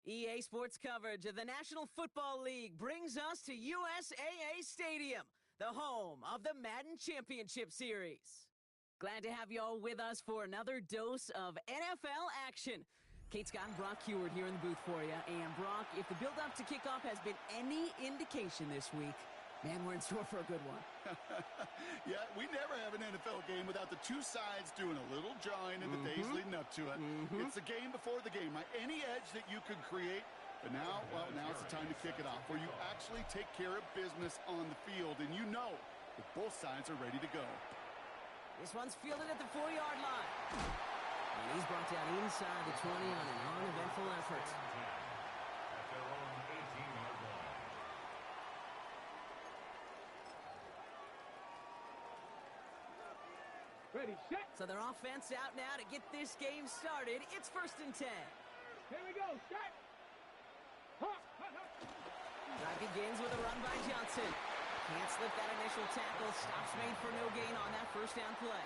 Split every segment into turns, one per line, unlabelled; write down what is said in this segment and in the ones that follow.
EA Sports coverage of the National Football League brings us to USAA Stadium, the home of the Madden Championship Series. Glad to have you all with us for another dose of NFL action. Kate Scott and Brock Heward here in the booth for you. And Brock, if the build-up to kickoff has been any indication this week, man, we're in store for a good one.
Yeah, we never have an NFL game without the two sides doing a little jawing in the days leading up to it. It's the game before the game, right? Any edge that you could create. But now, well, now it's the time to kick it off, where you actually take care of business on the field, and you know that both sides are ready to go.
This one's fielded at the 4-yard line. And he's brought down inside the 20 on an uneventful effort.
At their own 18-yard line.
Ready, set.
So their offense out now to get this game started. It's 1st and 10.
Here we go, set.
Drive begins with a run by Johnson. Can't slip that initial tackle. Stops made for no gain on that first down play.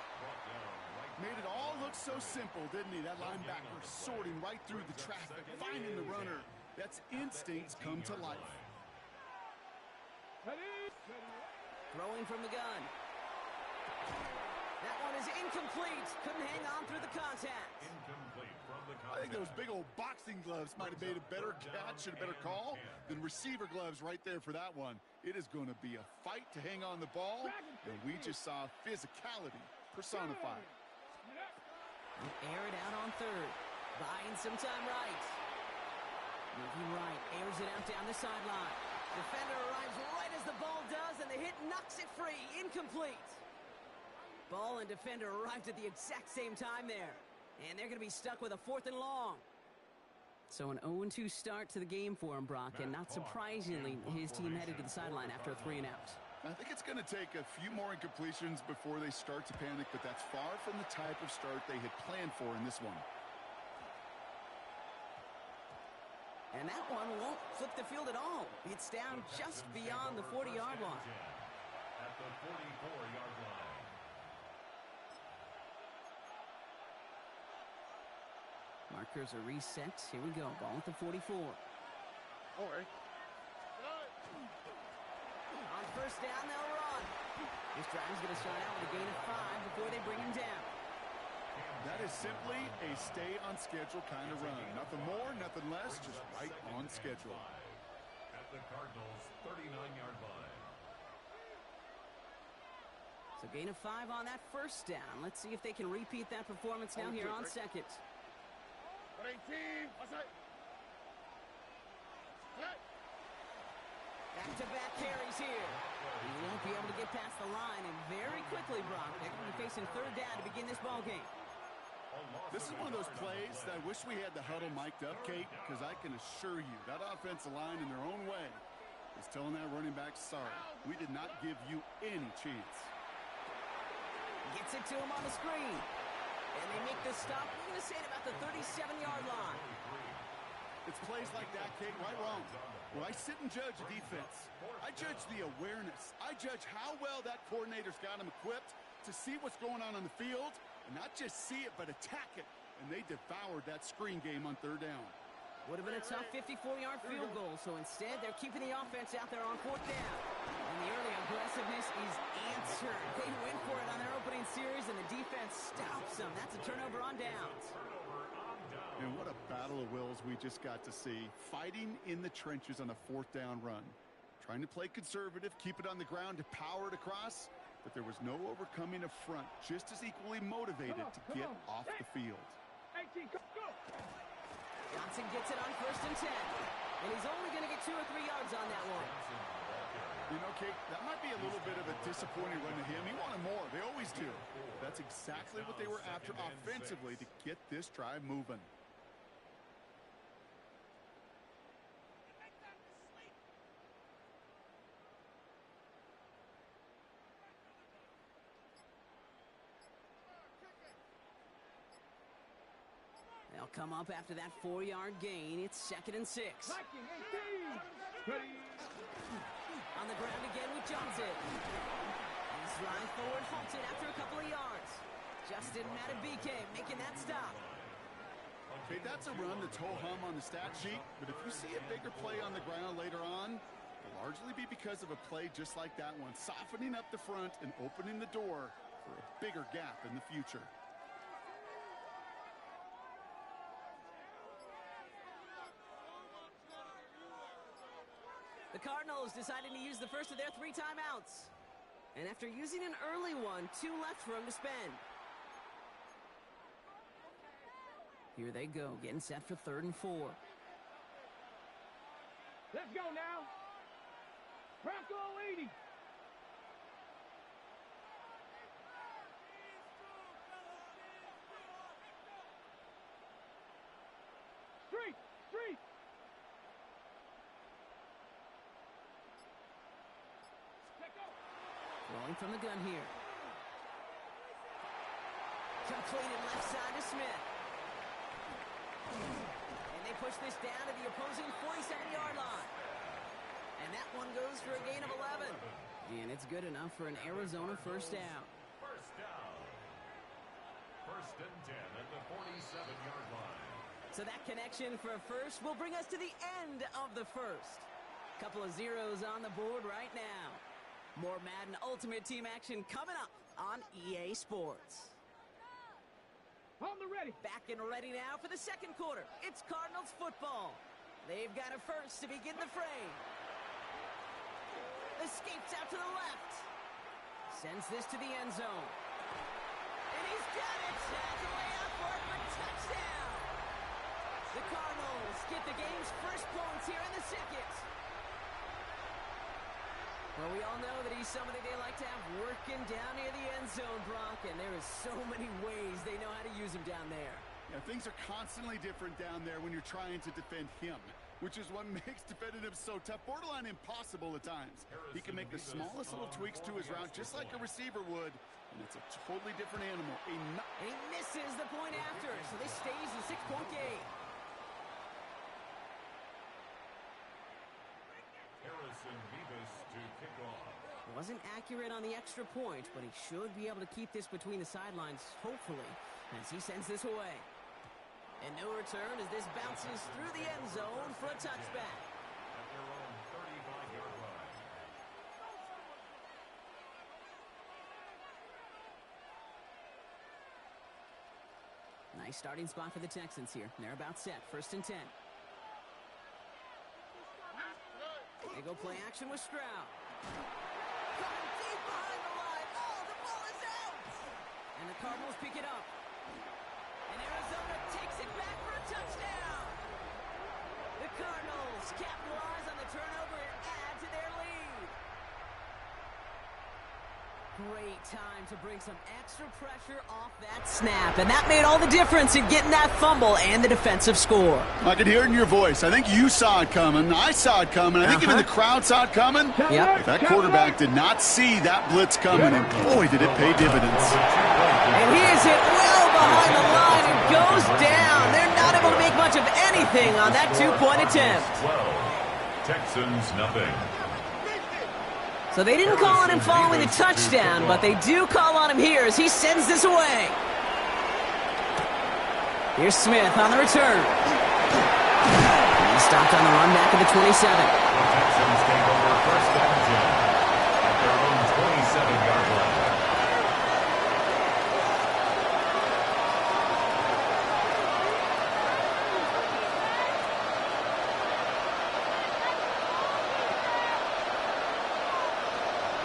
Made it all look so simple, didn't he? That linebacker sorting right through the traffic, finding the runner. That's instincts come to life.
Throwing from the gun. That one is incomplete. Couldn't hang on through the contact.
Incomplete from the contact.
I think those big old boxing gloves might have made a better catch and a better call than receiver gloves right there for that one. It is going to be a fight to hang on the ball, and we just saw physicality personified.
Air it out on third. Buying some time right. Moving right. Airs it out down the sideline. Defender arrives right as the ball does, and the hit knocks it free. Incomplete. Ball and defender arrived at the exact same time there. And they're going to be stuck with a 4th and long. So an 0-2 start to the game for him, Brock. And not surprisingly, his team headed to the sideline after a 3-and-out.
I think it's going to take a few more incompletions before they start to panic, but that's far from the type of start they had planned for in this one.
And that one won't flip the field at all. It's down just beyond the 40-yard line.
At the 44-yard line.
Markers are reset. Here we go. Ball at the 44.
All right.
On first down, they'll run. This drive's going to start out with a gain of 5 before they bring him down.
That is simply a stay-on-schedule kind of run. Nothing more, nothing less, just right on schedule.
At the Cardinals' 39-yard line.
So gain of 5 on that first down. Let's see if they can repeat that performance now here on second. Back-to-back carries here. He won't be able to get past the line, and very quickly, Brock, they're going to be facing 3rd down to begin this ball game.
This is one of those plays that I wish we had the huddle mic'd up, Kate, because I can assure you that offensive line in their own way is telling that running back, sorry, we did not give you any chance.
Gets it to him on the screen. And they make the stop. We're going to say it about the 37-yard line.
It's plays like that, Kate, right wrong. When I sit and judge a defense, I judge the awareness. I judge how well that coordinator's got him equipped to see what's going on the field, and not just see it, but attack it. And they devoured that screen game on 3rd down.
Would have been a tough 54-yard field goal, so instead they're keeping the offense out there on 4th down. And the early aggressiveness is answered. They went for it on their opening series, and the defense stops them. That's a turnover on downs.
And what a battle of wills we just got to see. Fighting in the trenches on a 4th down run. Trying to play conservative, keep it on the ground to power it across, but there was no overcoming a front, just as equally motivated to get off the field.
18, go.
Johnson gets it on 1st and 10. And he's only going to get 2 or 3 yards on that one.
You know, Kate, that might be a little bit of a disappointing run to him. He wanted more. They always do. That's exactly what they were after offensively to get this drive moving.
They'll come up after that 4-yard gain. It's 2nd and 6.
Viking 18. Ready.
On the ground again with Johnson. His drive forward halted after a couple of yards. Justin Matabike making that stop.
Okay, that's a run that's ho-hum on the stat sheet, but if you see a bigger play on the ground later on, it'll largely be because of a play just like that one, softening up the front and opening the door for a bigger gap in the future.
The Cardinals decided to use the first of their 3 timeouts. And after using an early one, 2 left for them to spend. Here they go, getting set for 3rd and 4.
Let's go now. Bronco 80. Street.
Rolling from the gun here. Completed left side to Smith. And they push this down to the opposing 47-yard line. And that one goes for a gain of 11. And it's good enough for an Arizona first down.
First down. 1st and 10 at the 47-yard line.
So that connection for a first will bring us to the end of the first. Couple of zeros on the board right now. More Madden Ultimate Team action coming up on EA Sports.
On the ready.
Back and ready now for the 2nd quarter. It's Cardinals football. They've got a first to begin the fray. Escapes out to the left. Sends this to the end zone. And he's got it. Snags away out for it for touchdown. The Cardinals get the game's first points here in the 2nd. Well, we all know that he's somebody they like to have working down near the end zone, Brock, and there is so many ways they know how to use him down there.
Yeah, things are constantly different down there when you're trying to defend him, which is what makes defending him so tough, borderline impossible at times. He can make the smallest little tweaks to his route just like a receiver would, and it's a totally different animal.
And he misses the point after, so this stays a 6-point game.
Harrison Beavis to kick off.
Wasn't accurate on the extra point, but he should be able to keep this between the sidelines, hopefully, as he sends this away. And no return as this bounces through the end zone for a touchback.
At their own 35-yard line.
Nice starting spot for the Texans here. They're about set. 1st and 10. They go play action with Stroud. Coming deep behind the line. Oh, the ball is out! And the Cardinals pick it up. And Arizona takes it back for a touchdown. The Cardinals capitalize on the turnover and add to their lead. Great time to bring some extra pressure off that snap. And that made all the difference in getting that fumble and the defensive score.
I could hear it in your voice. I think you saw it coming. I saw it coming. I think even the crowd saw it coming.
Yep.
That quarterback did not see that blitz coming, and boy, did it pay dividends.
And he is hit well behind the line and goes down. They're not able to make much of anything on that 2-point attempt.
12. Texans nothing.
So they didn't call on him following the touchdown, but they do call on him here as he sends this away. Here's Smith on the return. He stopped on the run back at the 27.
Texans take over 1st and 10 at their own 27-yard line.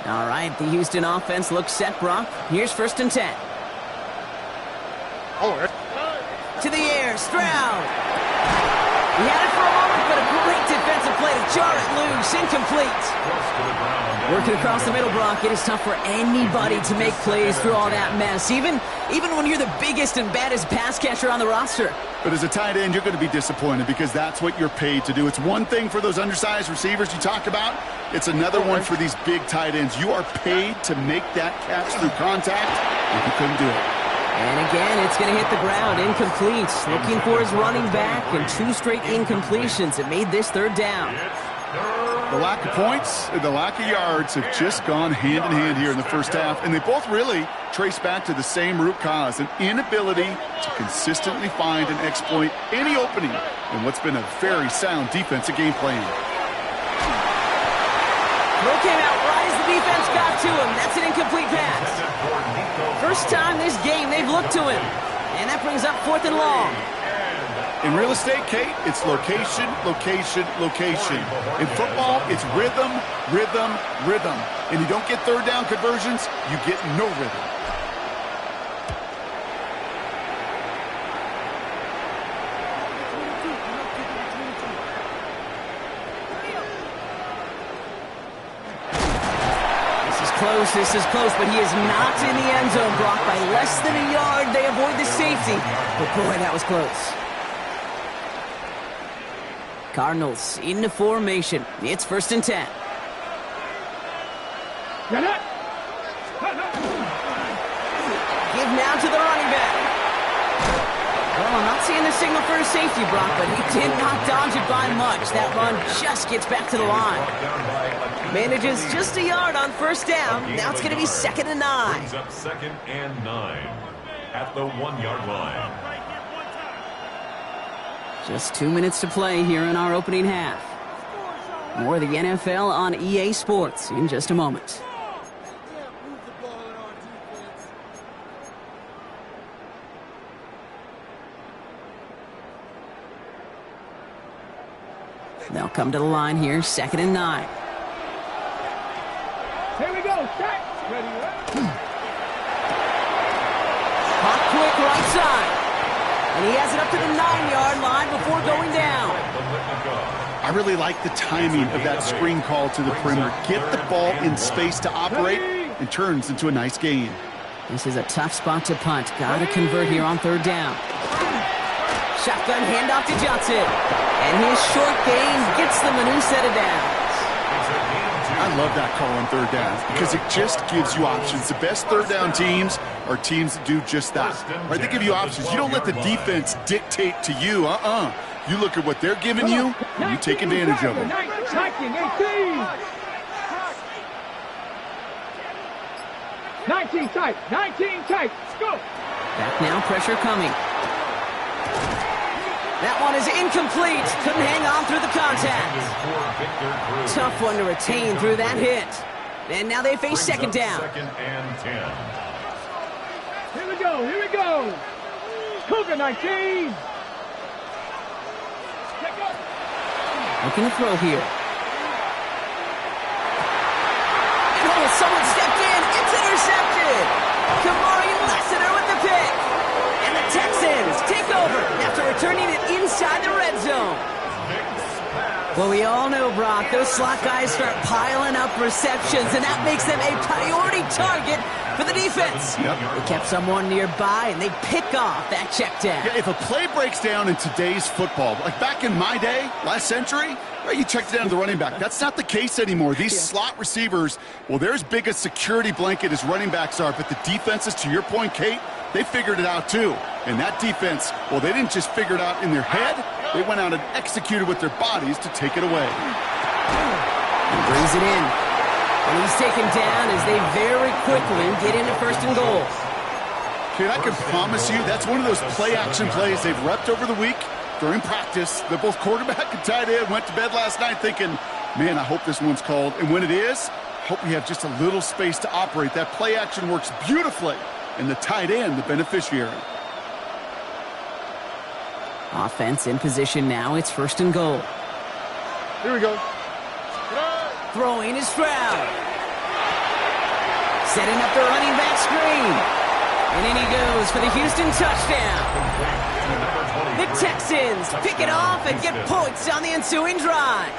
All right, the Houston offense looks set, Brock. Here's 1st and 10. To the air, Stroud. He had it for a moment, but a great defensive play to jar it loose. Incomplete. Working across the middle, Brock, it is tough for anybody to make plays through all that mess, even when you're the biggest and baddest pass catcher on the roster.
But as a tight end, you're going to be disappointed because that's what you're paid to do. It's one thing for those undersized receivers you talk about. It's another one for these big tight ends. You are paid to make that catch through contact, and you couldn't do it.
And again, it's going to hit the ground. Incomplete. Looking for his running back, and 2 straight incompletions. It made this 3rd down.
It's
The lack of points and the lack of yards have just gone hand in hand here in the first half, and they both really trace back to the same root cause, an inability to consistently find and exploit any opening in what's been a very sound defensive game plan.
Throw came out right as the defense got to him. That's an incomplete pass. First time this game they've looked to him, and that brings up 4th and long.
In real estate, Kate, it's location, location, location. In football, it's rhythm, rhythm, rhythm. And you don't get third down conversions, you get no rhythm.
This is close, but he is not in the end zone, Brock. By less than a yard, they avoid the safety. But boy, that was close. Cardinals into formation. It's 1st and 10.
Get it.
Give now to the running back. Well, I'm not seeing the signal for a safety, Brock, but he did not dodge it by much. That run just gets back to the line. Manages just a yard on 1st down. Now it's going to be 2nd and 9.
Brings up 2nd and 9 at the 1-yard line.
Just 2 minutes to play here in our opening half. More of the NFL on EA Sports in just a moment. They'll come to the line here, 2nd and 9.
Here we go. Set. Ready.
Hot quick right side. And he has it up to the 9-yard line before going down.
I really like the timing of that screen call to the perimeter. Get the ball in space to operate, and turns into a nice gain.
This is a tough spot to punt. Got to convert here on 3rd down. Shotgun handoff to Johnson. And his short gain gets them a new set of downs.
I love that call on 3rd down because it just gives you options. The best 3rd down teams are teams that do just that. Right? They give you options. You don't let the defense dictate to you. You look at what they're giving you, and you take advantage of them.
19 tight. 19 tight. Go.
Back now, pressure coming. That one is incomplete. Couldn't hang on through the contact. Tough one to retain through that hit. And now they face 2nd down.
2nd and 10.
Here we go. Here we go. Cougar 19.
Looking to throw here. And oh, someone stepped in. It's intercepted. Kamari Lassiter with the pick. And the Texans take over after returning it inside the red zone. Well, we all know, Brock, those slot guys start piling up receptions, and that makes them a priority target for the defense.
Yep.
They kept someone nearby, and they pick off that check down.
Yeah, if a play breaks down in today's football, like back in my day, last century, right, you checked it down to the running back. That's not the case anymore. These slot receivers, well, they're as big a security blanket as running backs are, but the defenses, to your point, Kate, they figured it out too. And that defense, well, they didn't just figure it out in their head. They went out and executed with their bodies to take it away.
He brings it in. And he's taken down as they very quickly get into 1st and goal.
Kate, I can promise you that's one of those play-action plays they've repped over the week during practice. The both quarterback and tight end went to bed last night thinking, man, I hope this one's called. And when it is, I hope we have just a little space to operate. That play action works beautifully. And the tight end, the beneficiary.
Offense in position now. It's 1st and goal.
Here we go.
Throwing is Stroud. Setting up the running back screen. And in he goes for the Houston touchdown. The Texans pick it off and get points on the ensuing drive.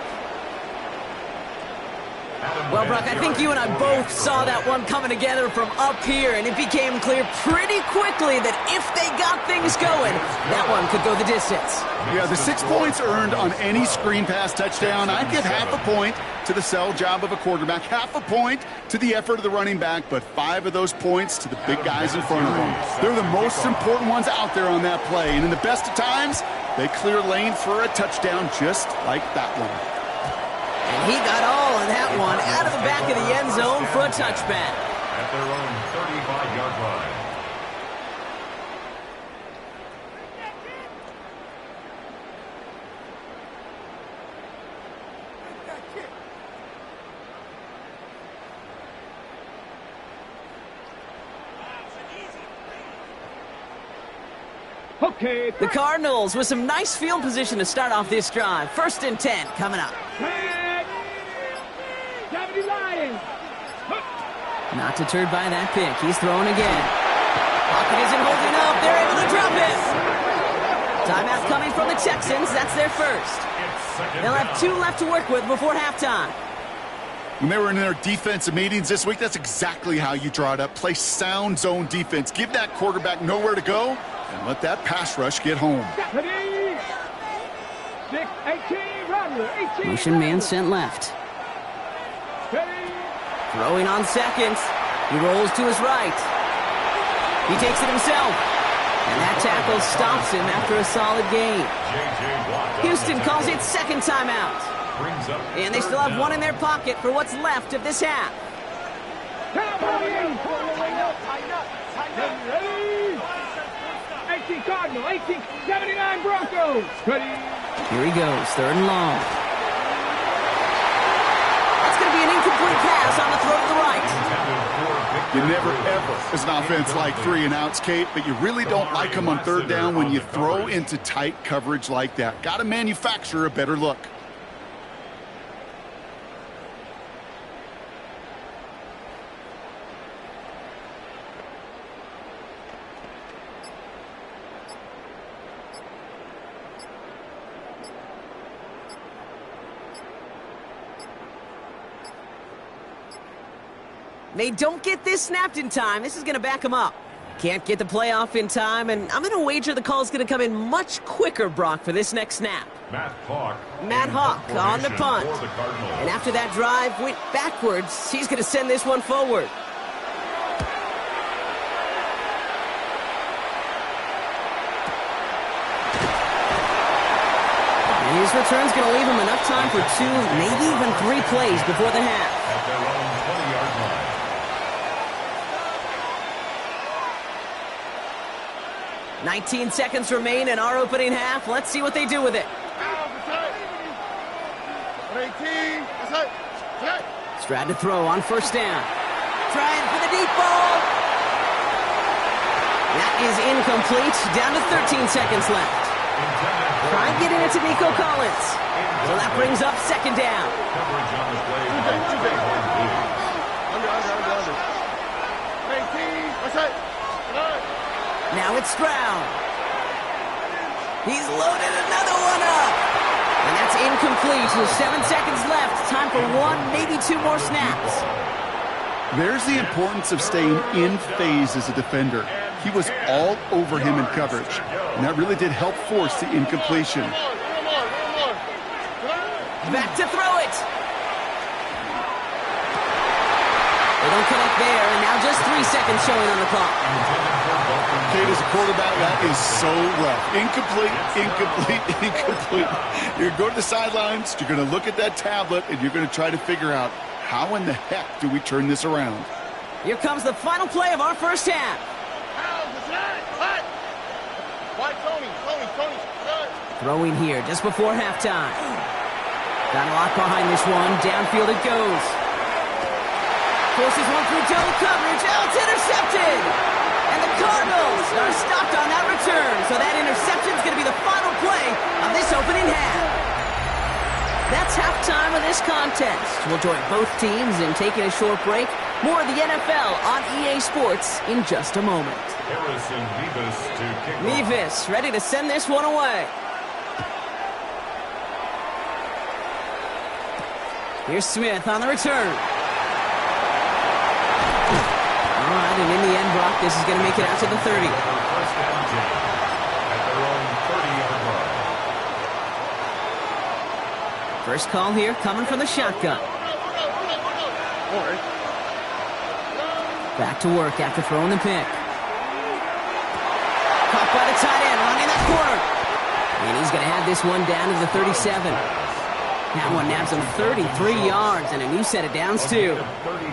Well, Brock, I think you and I both saw that one coming together from up here, and it became clear pretty quickly that if they got things going, that one could go the distance.
Yeah, the 6 points earned on any screen pass touchdown, I'd give half a point to the sell job of a quarterback, half a point to the effort of the running back, but 5 of those points to the big guys in front of them. They're the most important ones out there on that play, and in the best of times, they clear lane for a touchdown just like that one.
He got all of that one out of the back of the end zone for a touchback.
At their own 35-yard line.
Okay.
The Cardinals with some nice field position to start off this drive. 1st and 10 coming up.
Deputy Lions.
Not deterred by that pick. He's throwing again. Pocket isn't holding up. They're able to drop it. Timeout coming from the Texans. That's their first. They'll have 2 left to work with before halftime.
When they were in their defensive meetings this week, that's exactly how you draw it up. Play sound zone defense. Give that quarterback nowhere to go, and let that pass rush get home.
6, 18, Rattler, 18.
Motion man sent left. Throwing on seconds. He rolls to his right. He takes it himself. And that tackle stops him after a solid gain. Houston calls it second timeout. And they still have 1 in their pocket for what's left of this half.
18 Cardinal, 18, 79 Broncos. Ready.
Here he goes, 3rd and long. That's going to be an incomplete pass on the throw to the right.
You never, ever, as an offense, like 3 and outs, Kate, but you really don't like them on 3rd down when you throw into tight coverage like that. Got to manufacture a better look.
They don't get this snapped in time. This is going to back them up. Can't get the playoff in time, and I'm going to wager the call is going to come in much quicker, Brock, for this next snap. Matt Hawk on the punt. And after that drive went backwards, he's going to send this one forward. And his return's going to leave him enough time for 2, maybe even 3 plays before the half.
At their own 20-yard line.
19 seconds remain in our opening half. Let's see what they do with it. Stroud to throw on 1st down. Trying for the deep ball. That is incomplete. Down to 13 seconds left. Trying getting it to Nico Collins. So that brings up 2nd down.
Coverage on the play by Trayvon Diggs.
Now it's Stroud. He's loaded another one up. And that's incomplete. With 7 seconds left. Time for 1, maybe 2 more snaps.
There's the importance of staying in phase as a defender. He was all over him in coverage, and that really did help force the incompletion.
Back to throw it. They don't connect there, and now just 3 seconds showing on the clock.
Kate, as a quarterback, that is so rough. Incomplete, incomplete, incomplete. You're going to go to the sidelines, you're going to look at that tablet, and you're going to try to figure out how in the heck do we turn this around.
Here comes the final play of our first half. Throwing here just before halftime. Got a lot behind this one. Downfield it goes. Forces one through double coverage. Oh, it's intercepted! And the Cardinals are stopped on that return. So that interception is going to be the final play of this opening half. That's halftime of this contest. We'll join both teams in taking a short break. More of the NFL on EA Sports in just a moment.
Harrison Mevis to kick off.
Mevis ready to send this one away. Here's Smith on the return. All right, and in the end, Brock, this is going to make it out to the 30.
First down 10 at their own 30-yard line.
First call here coming from the shotgun. Back to work after throwing the pick. Caught by the tight end, running that corner. And he's going to have this one down to the 37. That one nabs him 33 yards and a new set of downs, too.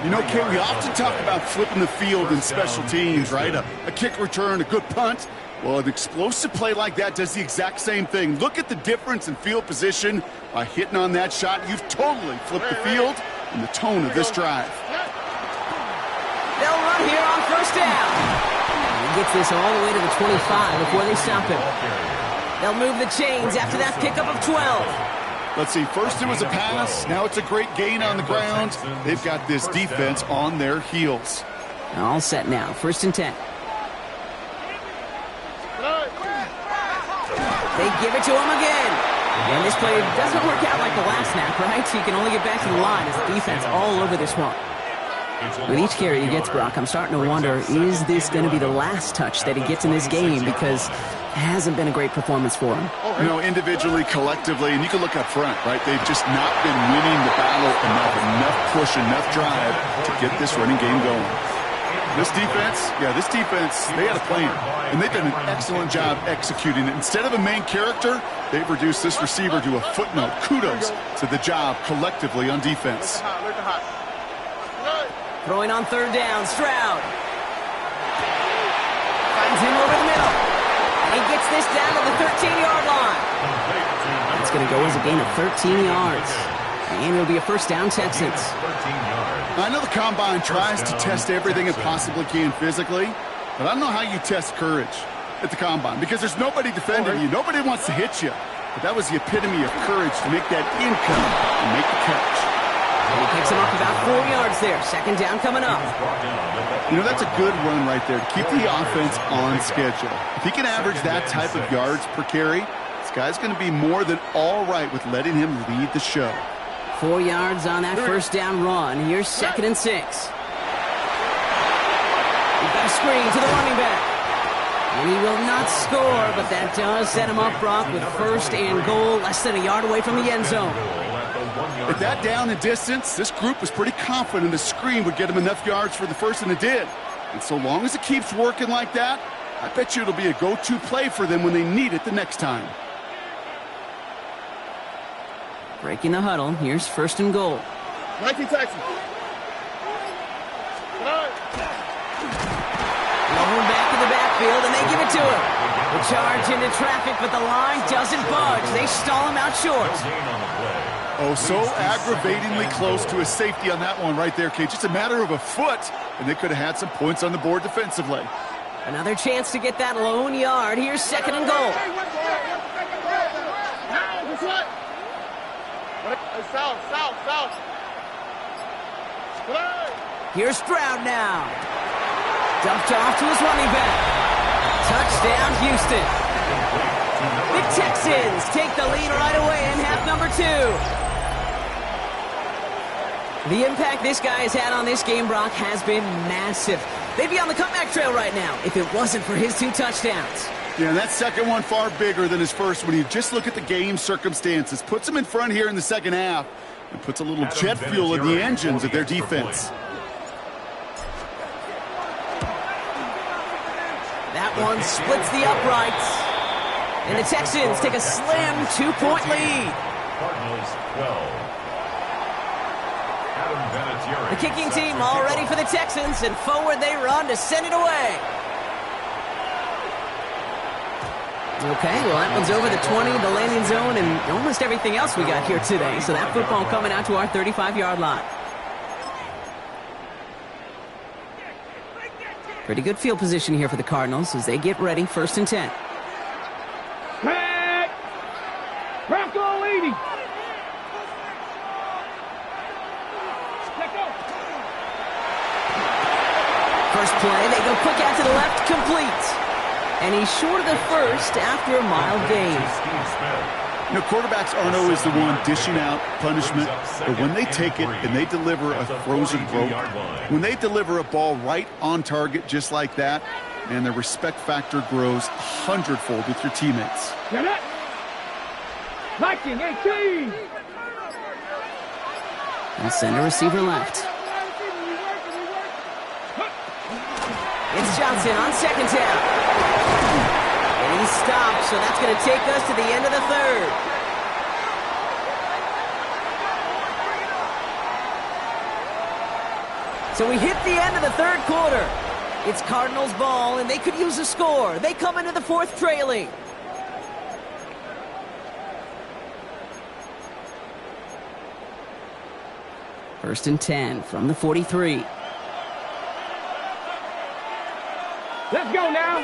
You know, Kate, we often talk about flipping the field in special teams, right? A kick return, a good punt. Well, an explosive play like that does the exact same thing. Look at the difference in field position. By hitting on that shot, you've totally flipped the field and the tone of this drive.
They'll run here on first down. He gets this all the way to the 25 before they stop him. They'll move the chains after that pickup of 12.
Let's see, first it was a pass, now it's a great gain on the ground. They've got this defense on their heels.
All set now, 1st and 10. They give it to him again. And this play doesn't work out like the last snap, right? So you can only get back to the line as the defense all over this one. With each carry he gets, Brock, I'm starting to wonder, is this going to be the last touch that he gets in this game? Because it hasn't been a great performance for him.
You know, individually, collectively, and you can look up front, right? They've just not been winning the battle enough push, enough drive to get this running game going. This defense, they had a plan, and they've done an excellent job executing it. Instead of a main character, they've reduced this receiver to a footnote. Kudos to the job collectively on defense.
Throwing on 3rd down, Stroud. Finds him over the middle. And he gets this down to the 13-yard line. It's going to go as a gain of 13 yards. And it'll be a 1st down, Texans.
I know the Combine tries to test everything it possibly can physically, but I don't know how you test courage at the Combine because there's nobody defending you. Nobody wants to hit you. But that was the epitome of courage to make that income and make the catch.
And he picks him up about 4 yards there. 2nd down coming up.
You know, that's a good run right there to keep the offense on schedule. If he can average that type of yards per carry, this guy's going to be more than all right with letting him lead the show.
4 yards on that 1st down run. Here's 2nd and 6. We've got a screen to the running back. And he will not score, but that does set him up, Brock, with 1st and goal, less than a yard away from the end zone.
At that down and distance, this group was pretty confident the screen would get them enough yards for the 1st, and it did. And so long as it keeps working like that, I bet you it'll be a go-to play for them when they need it the next time.
Breaking the huddle. Here's 1st and goal.
19 Texans.
Rolling back in the backfield, and they give it to him. The charge into traffic, but the line doesn't budge. They stall him out short.
Oh, so aggravatingly close to a safety on that one right there, Kate. Just a matter of a foot, and they could have had some points on the board defensively.
Another chance to get that lone yard. Here's 2nd and goal.
South.
Here's Stroud now. Dumped off to his running back. Touchdown, Houston. The Texans take the lead right away in half number 2. The impact this guy has had on this game, Brock, has been massive. They'd be on the comeback trail right now if it wasn't for his 2 touchdowns.
Yeah, that second one far bigger than his first when you just look at the game circumstances. Puts them in front here in the second half and puts a little jet fuel in the engines of their defense.
That one splits the uprights. And the Texans take a slim 2-point lead.
Cardinals 12. Adam Vinatieri.
The kicking team all ready for the Texans, and forward they run to send it away. Okay, well, that one's over the 20, the landing zone, and almost everything else we got here today. So that football coming out to our 35-yard line. Pretty good field position here for the Cardinals as they get ready, 1st and 10.
Back. Bronco leading.
First play, they go quick out to the left, complete. And he's short of the 1st after a mild gain.
You know, quarterbacks aren't always the one dishing out punishment, but when they take it and they deliver a frozen rope, when they deliver a ball right on target just like that, and the respect factor grows 100-fold with your teammates.
Get it. 19-18.
And send a receiver left. It's Johnson on 2nd down. And he stopped, so that's going to take us to the end of the 3rd. So we hit the end of the third quarter. It's Cardinals ball, and they could use a score. They come into the fourth trailing. First and 10 from the 43.
Let's go now.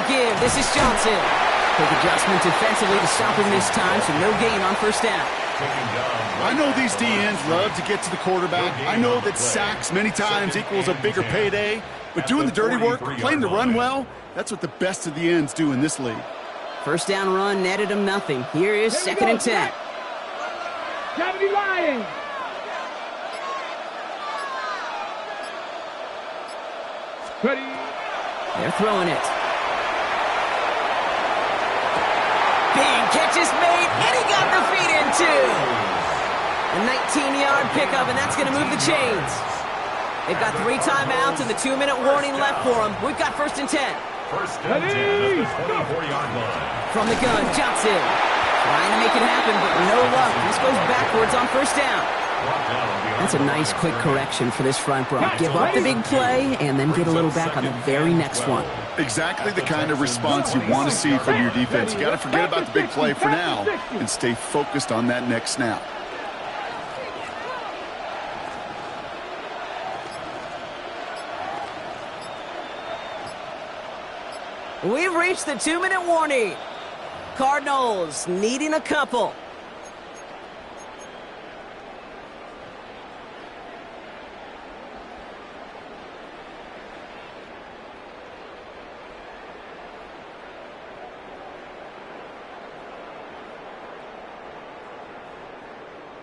Again, this is Johnson. Quick adjustment defensively to stop him this time, so no gain on first down.
I know these DNs love to get to the quarterback. I know that sacks many times equals a bigger payday, but doing the dirty work, playing to run well, that's what the best of the ends do in this league.
First down run netted him nothing. Here is second and 10.
70 Lions. Ready.
They're throwing it. Big catch is made, and he got the feet in too. A 19-yard pickup, and that's going to move the chains. They've got 3 timeouts and the 2-minute warning left for them. We've got first and 10.
First and 10 at the 24-yard line.
From the gun, Johnson. Trying to make it happen, but no luck. This goes backwards on first down. That's a nice quick correction for this front row. Give up the big play and then get a little back on the very next one.
Exactly the kind of response you want to see from your defense. You got to forget about the big play for now and stay focused on that next snap.
We've reached the 2-minute warning. Cardinals needing a couple.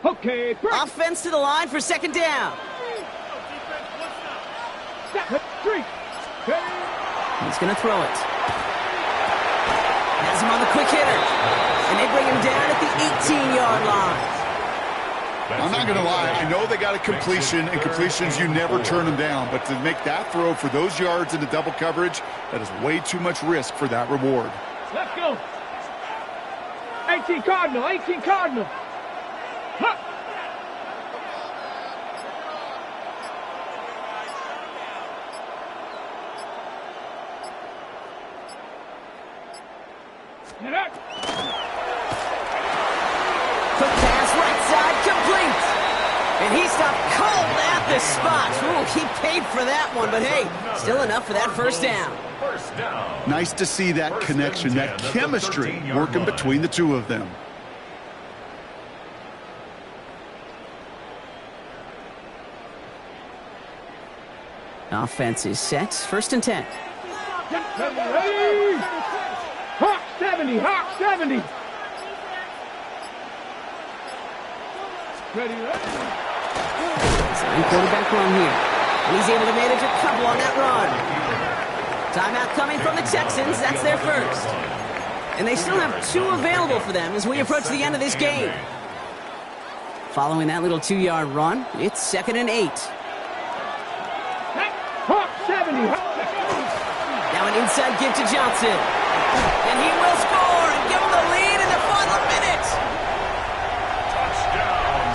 Okay,
Offense to the line for second down.
Step 3.
He's going to throw it. Has him on the quick hitter. And they bring him down at the 18-yard line.
I'm not going to lie. I know they got a completion, and completions, you never turn them down. But to make that throw for those yards into double coverage, that is way too much risk for that reward.
Let's go. 18 Cardinal, 18 Cardinal. Huh.
Quick pass, right side, complete. And he stopped cold at the spot. Ooh, he paid for that one, but hey, still enough for that first down.
First down.
Nice to see that connection, that chemistry working between the two of them.
Offense is set. First and 10.
Ready. Hawk 70, Hawk 70. Ready.
Sign quarterback run here. And he's able to manage a couple on that run. Timeout coming from the Texans. That's their first. And they still have 2 available for them as we approach the end of this game. Following that little 2-yard run, it's second and 8.
Hawk 70.
Now an inside give to Johnson. And he will score and give him the lead in the final minute.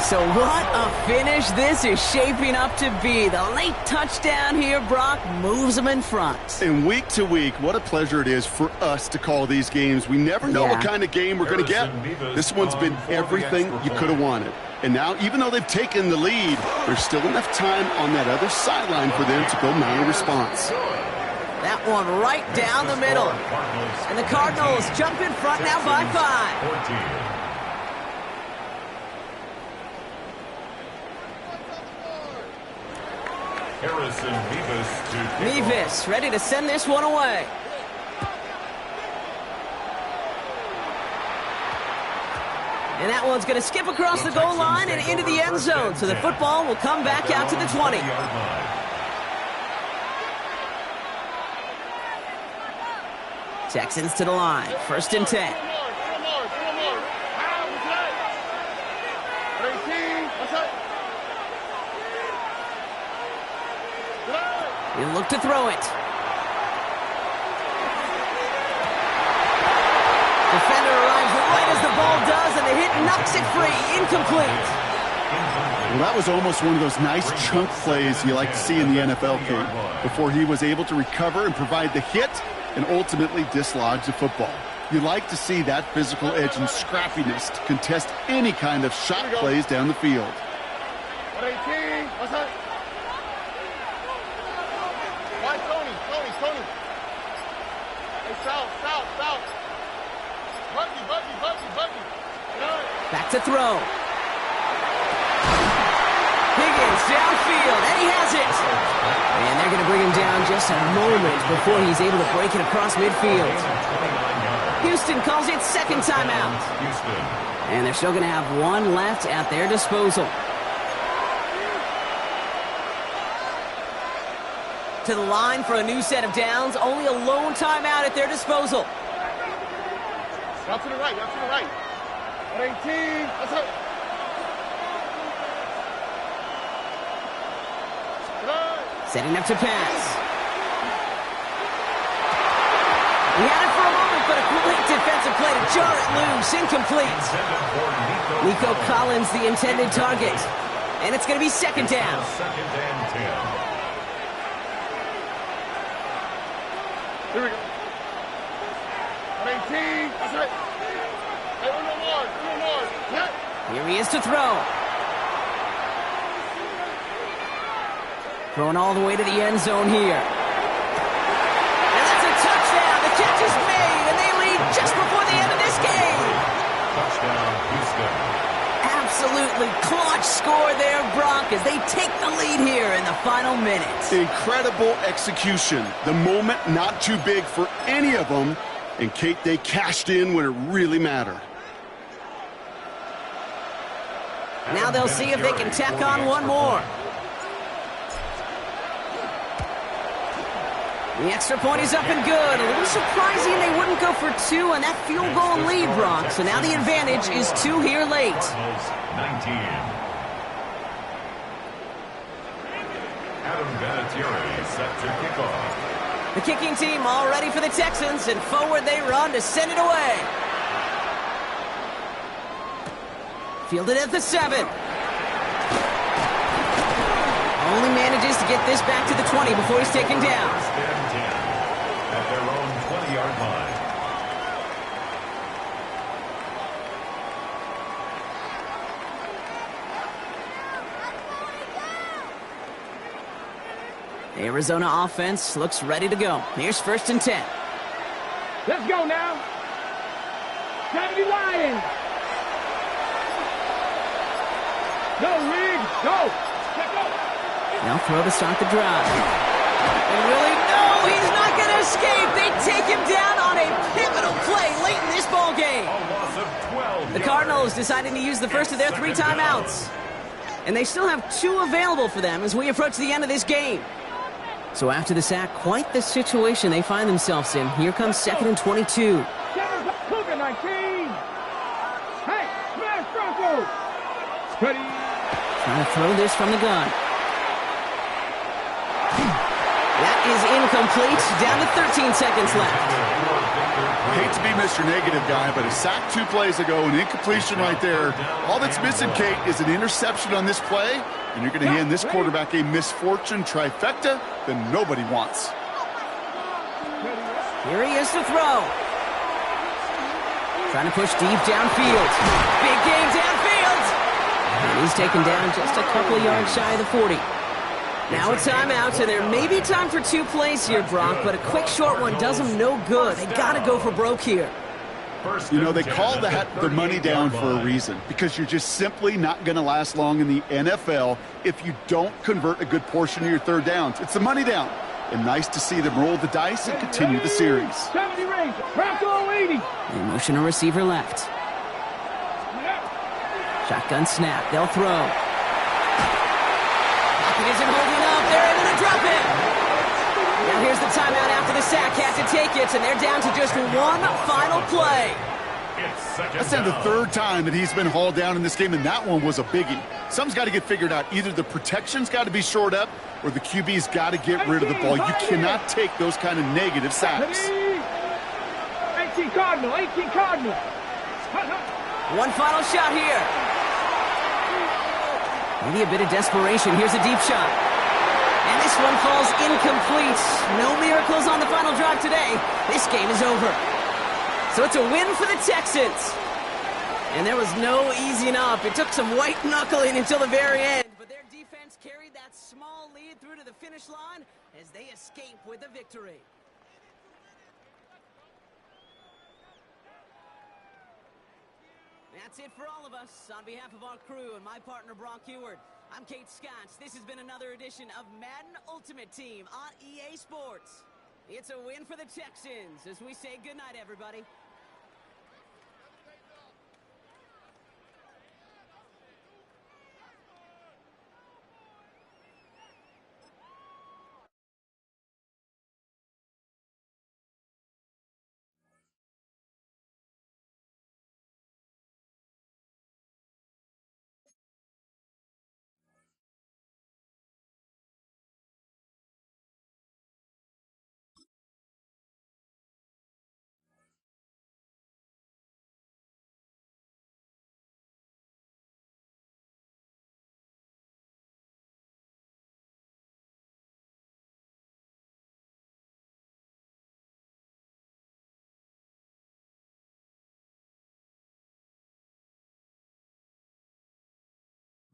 So what a finish this is shaping up to be. The late touchdown here, Brock, moves them in front.
And week to week, what a pleasure it is for us to call these games. We never know what kind of game we're going to get. This one's been everything you could have wanted. And now, even though they've taken the lead, there's still enough time on that other sideline for them to go mount a response.
That one right down the middle. And the Cardinals jump in front now by 5.
Harrison Mevis to
Mevis ready to send this one away. And that one's going to skip across the goal line and into the end zone. So the football will come back out to the 20. Texans to the line. First and 10. He'll look to throw it. Defender arrives right as the ball does, and the hit knocks it free. Incomplete.
Well, that was almost one of those nice chunk plays you like to see in the NFL, Kate, before he was able to recover and provide the hit and ultimately dislodge the football. You like to see that physical edge and scrappiness to contest any kind of shot plays down the field.
118. What's up? Why Tony? Hey, south. Buggy.
Back to throw. Higgins downfield, and he has it. And they're going to bring him down just a moment before he's able to break it across midfield. Houston calls it second timeout. And they're still going to have one left at their disposal. To the line for a new set of downs, only a lone timeout at their disposal.
Out to the right. 118. What's up?
Setting up to pass. He had it for a moment, but a great defensive play to jar it loose. Incomplete. Nico Collins, the intended target. And it's going to be second down.
Second and 10.
Here we go. 118. That's right. Hey, Uno more. Yeah.
Here he is to throw. Throwing all the way to the end zone here. And that's a touchdown. The catch is made, and they lead just before the end of this game.
Touchdown, Houston.
Absolutely clutch score there, Brock, as they take the lead here in the final minutes.
Incredible execution. The moment not too big for any of them. And Kate, they cashed in when it really mattered.
Now they'll see if they can tack on one more. The extra point is up and good. A little surprising they wouldn't go for two on that field goal lead, Brock. So now the advantage is two here late.
19. Adam Vinatieri set to kick off.
The kicking team all ready for the Texans, and forward they run to send it away. Fielded at the 7. Only manages to get this back to the 20 before he's taken down.
First and 10 at their own 20-yard line.
Arizona offense looks ready to go. Here's first and 10.
Let's go now. 70 Lions. Go, Riggs. Go.
Now throw to start the drive. And really, no, he's not going to escape. They take him down on a pivotal play late in this ball game.
A loss of 12
The Cardinals deciding to use the first of their 3 timeouts. And they still have 2 available for them as we approach the end of this game. So after the sack, quite the situation they find themselves in. Here comes second and 22.
Cougar 19. Hey, smash Bronco. Ready.
Trying to throw this from the gun. That is incomplete. Down to 13 seconds left.
I hate to be Mr. Negative guy, but a sack 2 plays ago, an incompletion right there. All that's missing, Kate, is an interception on this play, and you're going to hand this quarterback a misfortune trifecta that nobody wants.
Here he is to throw. Trying to push deep downfield. Big game downfield. And he's taken down just a couple of yards shy of the 40. Now a timeout, so there may be time for 2 plays here, Brock, but a quick short one does them no good. They got to go for broke here.
You know, they call that the money down for a reason, because you're just simply not going to last long in the NFL if you don't convert a good portion of your third downs. It's the money down. And nice to see them roll the dice and continue the series.
70 range. Bronco 80.
They motion a receiver left. Shotgun snap. They'll throw. It isn't holding up. They're able to drop it. Now here's the timeout after the sack. Had to take it, and they're down to just one final play.
That's now the 3rd time that he's been hauled down in this game, and that one was a biggie. Something's got to get figured out. Either the protection's got to be shored up, or the QB's got to get rid of the ball. You cannot take those kind of negative sacks.
18 Cardinal. Hut.
One final shot here. Maybe a bit of desperation. Here's a deep shot. And this one falls incomplete. No miracles on the final drive today. This game is over. So it's a win for the Texans. And there was no easing up. It took some white knuckling until the very end. But their defense carried that small lead through to the finish line as they escape with a victory. That's it for all of us. On behalf of our crew and my partner, Brock Heward, I'm Kate Scotts. This has been another edition of Madden Ultimate Team on EA Sports. It's a win for the Texans as we say goodnight, everybody.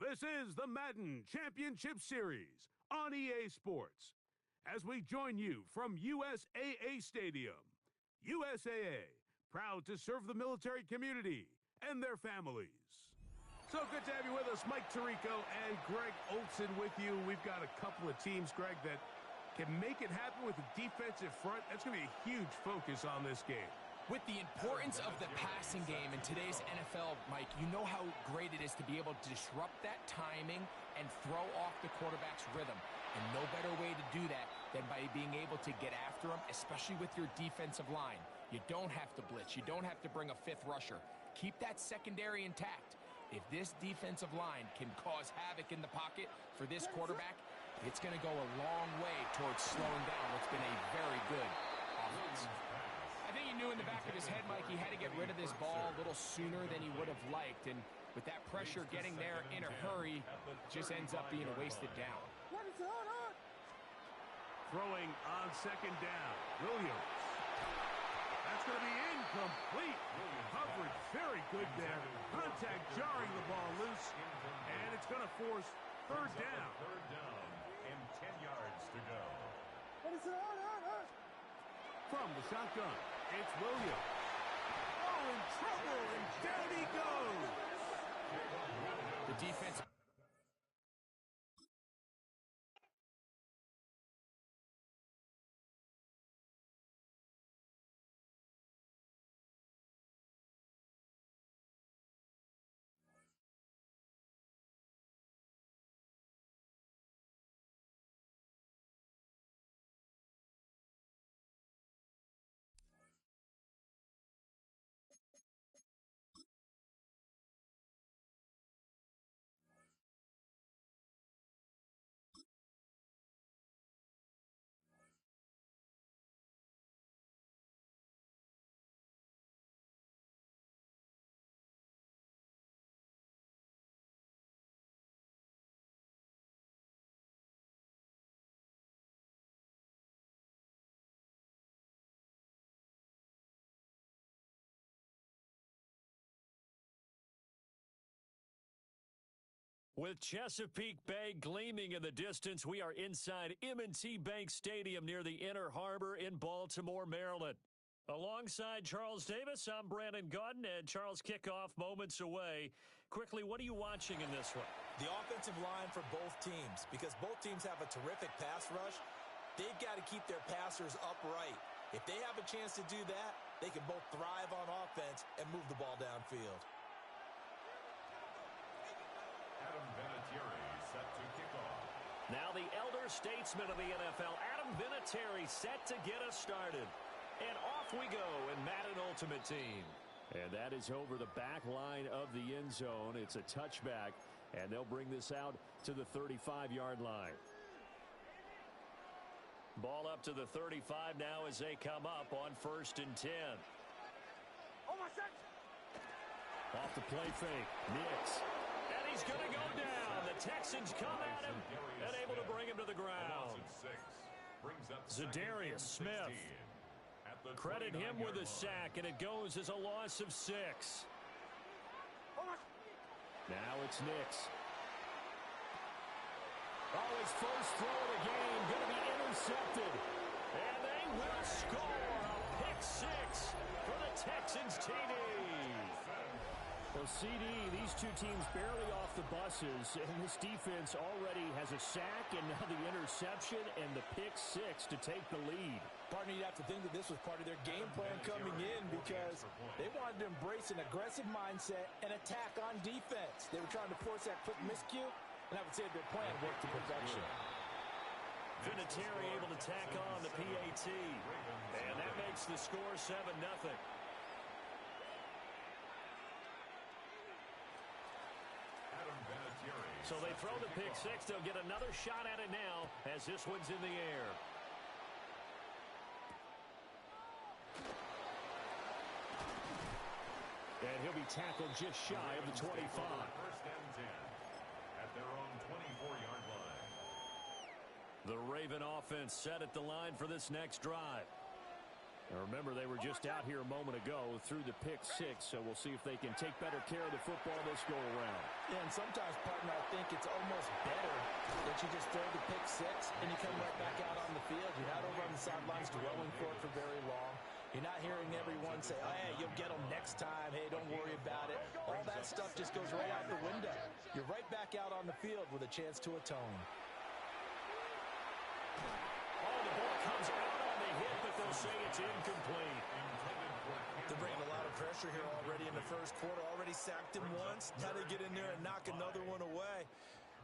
This is the Madden Championship Series on EA Sports. As we join you from USAA Stadium. USAA, proud to serve the military community and their families. So good to have you with us, Mike Tirico and Greg Olson with you. We've got a couple of teams, Greg, that can make it happen with a defensive front. That's going to be a huge focus on this game.
With the importance of the passing game in today's NFL, Mike, you know how great it is to be able to disrupt that timing and throw off the quarterback's rhythm. And no better way to do that than by being able to get after him, especially with your defensive line. You don't have to blitz. You don't have to bring a fifth rusher. Keep that secondary intact. If this defensive line can cause havoc in the pocket for this quarterback, it's going to go a long way towards slowing down what's been a very good offense. I think he knew in the back of his head, Mike, he had to get rid of this ball a little sooner than he would have liked. And with that pressure getting there in a hurry, just ends up being a wasted down.
Throwing on second down, Williams. That's going to be incomplete. Coverage very good there. Contact jarring the ball loose. And it's going to force third down.
Third down and 10 yards to go.
From the shotgun, it's Williams. Oh, in trouble, and down he goes.
The defense...
With Chesapeake Bay gleaming in the distance, we are inside M&T Bank Stadium near the Inner Harbor in Baltimore, Maryland. Alongside Charles Davis, I'm Brandon Gaudin, and Charles, kickoff moments away. Quickly, what are you watching in this one?
The offensive line for both teams, because both teams have a terrific pass rush. They've got to keep their passers upright. If they have a chance to do that, they can both thrive on offense and move the ball downfield.
Adam Vinatieri set to kick off.
Now the elder statesman of the NFL, Adam Vinatieri, set to get us started. And off we go in Madden Ultimate Team. And that is over the back line of the end zone. It's a touchback, and they'll bring this out to the 35-yard line. Ball up to the 35 now as they come up on 1st and 10. Off the play fake, Nix. And he's going to go down. The Texans come at him and able to bring him to the ground. Zadarius Smith. Credit him with a sack, and it goes as a loss of 6. Now it's Nix. Oh, his first throw of the game going to be intercepted. And they will score a pick 6 for the Texans TD. Well, CD, these two teams barely off the buses, and this defense already has a sack and now the interception and the pick 6 to take the lead.
Partner, you'd have to think that this was part of their game plan coming in because they wanted to embrace an aggressive mindset and attack on defense. They were trying to force that quick miscue, and I would say their plan worked to perfection.
Vinatieri able to tack on the PAT, and that makes the score 7-0. So they throw the pick 6. They'll get another shot at it now as this one's in the air. And he'll be tackled just shy of the 25.
First and 10 at their own 24-yard line.
The Raven offense set at the line for this next drive. Now remember, they were just out here a moment ago through the pick 6, so we'll see if they can take better care of the football this go around.
Yeah, and sometimes, partner, I think it's almost better that you just throw the pick 6 and you come right back out on the field. You're not over on the sidelines dwelling for it for very long. You're not hearing everyone say, oh, hey, you'll get them next time. Hey, don't worry about it. All that stuff just goes right out the window. You're right back out on the field with a chance to atone.
Oh, the ball comes out on the hit, but they'll say it's incomplete.
They're bringing a lot of pressure here already in the first quarter. Already sacked him once. Now they get in there and knock another one away.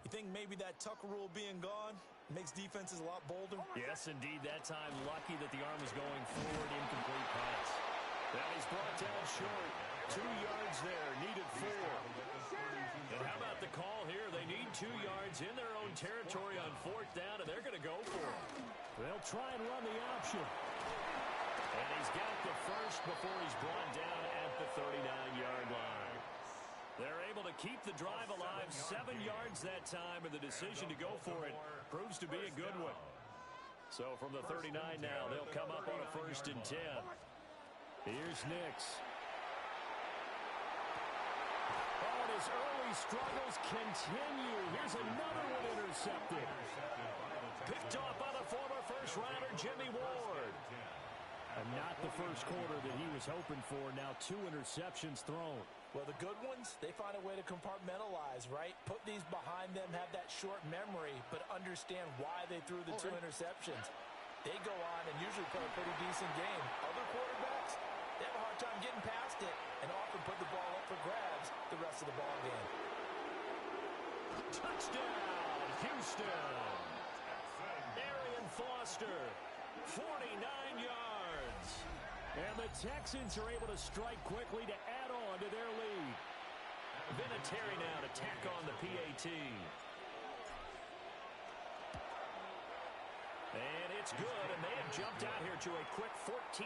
You think maybe that Tucker rule being gone makes defenses a lot bolder?
Yes, indeed. That time, lucky that the arm was going forward. Incomplete pass. That is brought down short. 2 yards there. Needed 4. And how about the call here? They need 2 yards in their own territory on 4th down, and they're going to go for it. They'll try and run the option. And he's got the first before he's brought down at the 39-yard line. They're able to keep the drive alive. 7 yards that time, and the decision to go for it proves to be a good one. So from the 39 now, they'll come up on a 1st and 10. Here's Nix. Oh, and his early struggles continue. Here's another one intercepted. Picked off by the former first-rounder Jimmy Ward. And not the first quarter that he was hoping for. Now 2 interceptions thrown.
Well, the good ones, they find a way to compartmentalize, right? Put these behind them, have that short memory, but understand why they threw the 2 interceptions. They go on and usually play a pretty decent game. Other quarterbacks, they have a hard time getting past it and often put the ball up for grabs the rest of the ball game.
Touchdown, Houston. Arian Foster, 49 yards. And the Texans are able to strike quickly to add on to their lead. Vinatieri now to tack on the PAT. And it's good, and they have jumped out here to a quick 14-0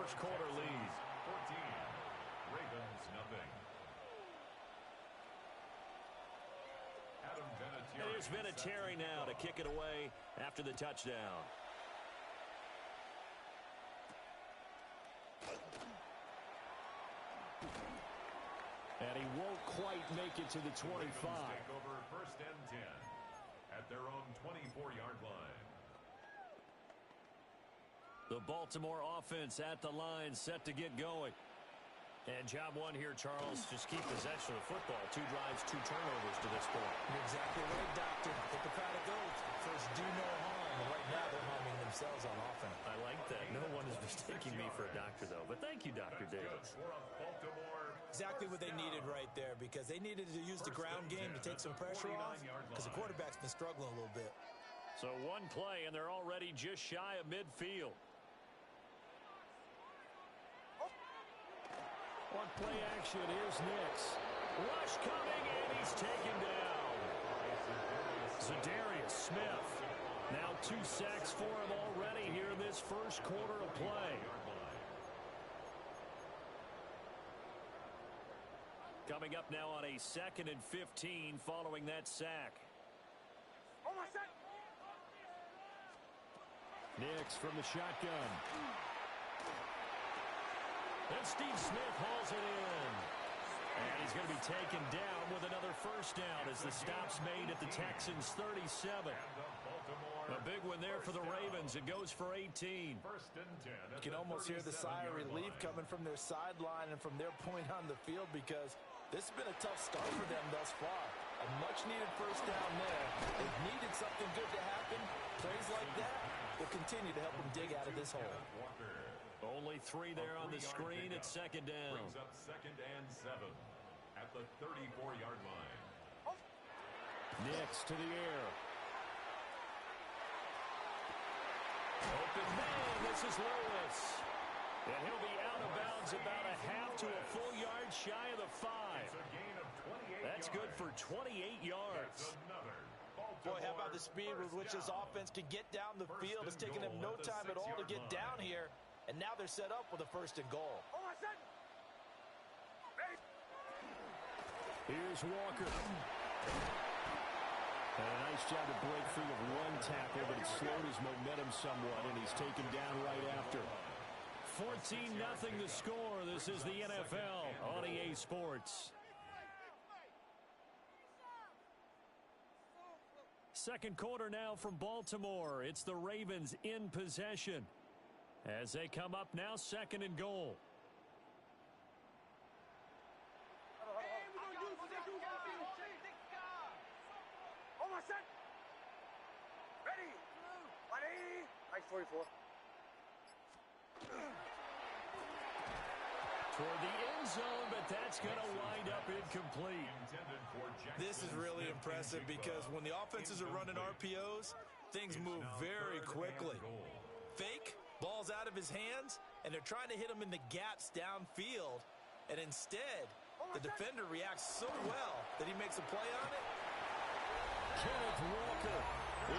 first quarter lead.
14, Ravens nothing. Adam Vinatieri.
And here's Vinatieri now to kick it away after the touchdown. And he won't quite make it to the 25.
Take over 1st and 10 at their own 24-yard line.
The Baltimore offense at the line, set to get going. And job one here, Charles, just keep possession of the football. 2 drives, 2 turnovers to this point.
You're exactly right, Doctor. Hippocratic oath. First, do no harm. And right now, they're harming themselves on offense.
I like that. No one is mistaking me for a doctor, though. But thank you, Dr. Davis.
Exactly what they needed right there, because they needed to use the ground game to take some pressure off, because the quarterback's been struggling a little bit.
So 1 play, and they're already just shy of midfield. On play action, here's Nix. Rush coming, and he's taken down. Zadarius Smith. Now 2 sacks for him already here in this first quarter of play. Coming up now on a 2nd and 15 following that sack. Nix from the shotgun. And Steve Smith hauls it in. And he's going to be taken down with another first down as the stop's made at the Texans' 37. A big one there for the Ravens. It goes for 18.
You can almost hear the sigh of relief coming from their sideline and from their point on the field because this has been a tough start for them thus far. A much-needed first down there. They've needed something good to happen. Plays like that will continue to help them dig out of this hole.
Only 3 there on the screen at 2nd down.
Brings up 2nd and 7 at the 34-yard line.
Nix to the air. Open man, this is Lewis. And he'll be out of bounds about a half to a full yard shy of the 5. That's good for 28 yards.
Boy, how about the speed with which this offense can get down the field? It's taken them no time at all to get down here. And now they're set up with a 1st and goal.
Here's Walker. And a nice job to break free of one tackle, but it slowed his momentum somewhat, and he's taken down right after. 14-0 the score. This is the NFL on EA Sports. Second quarter now from Baltimore. It's the Ravens in possession as they come up now 2nd and goal.
Ready. 180. 44.
Toward the end zone, but that's going to wind up incomplete.
This is really impressive because when the offenses are running RPOs, things move very quickly. Fake, ball's out of his hands, and they're trying to hit him in the gaps downfield. And instead, the defender reacts so well that he makes a play on it.
Kenneth Walker.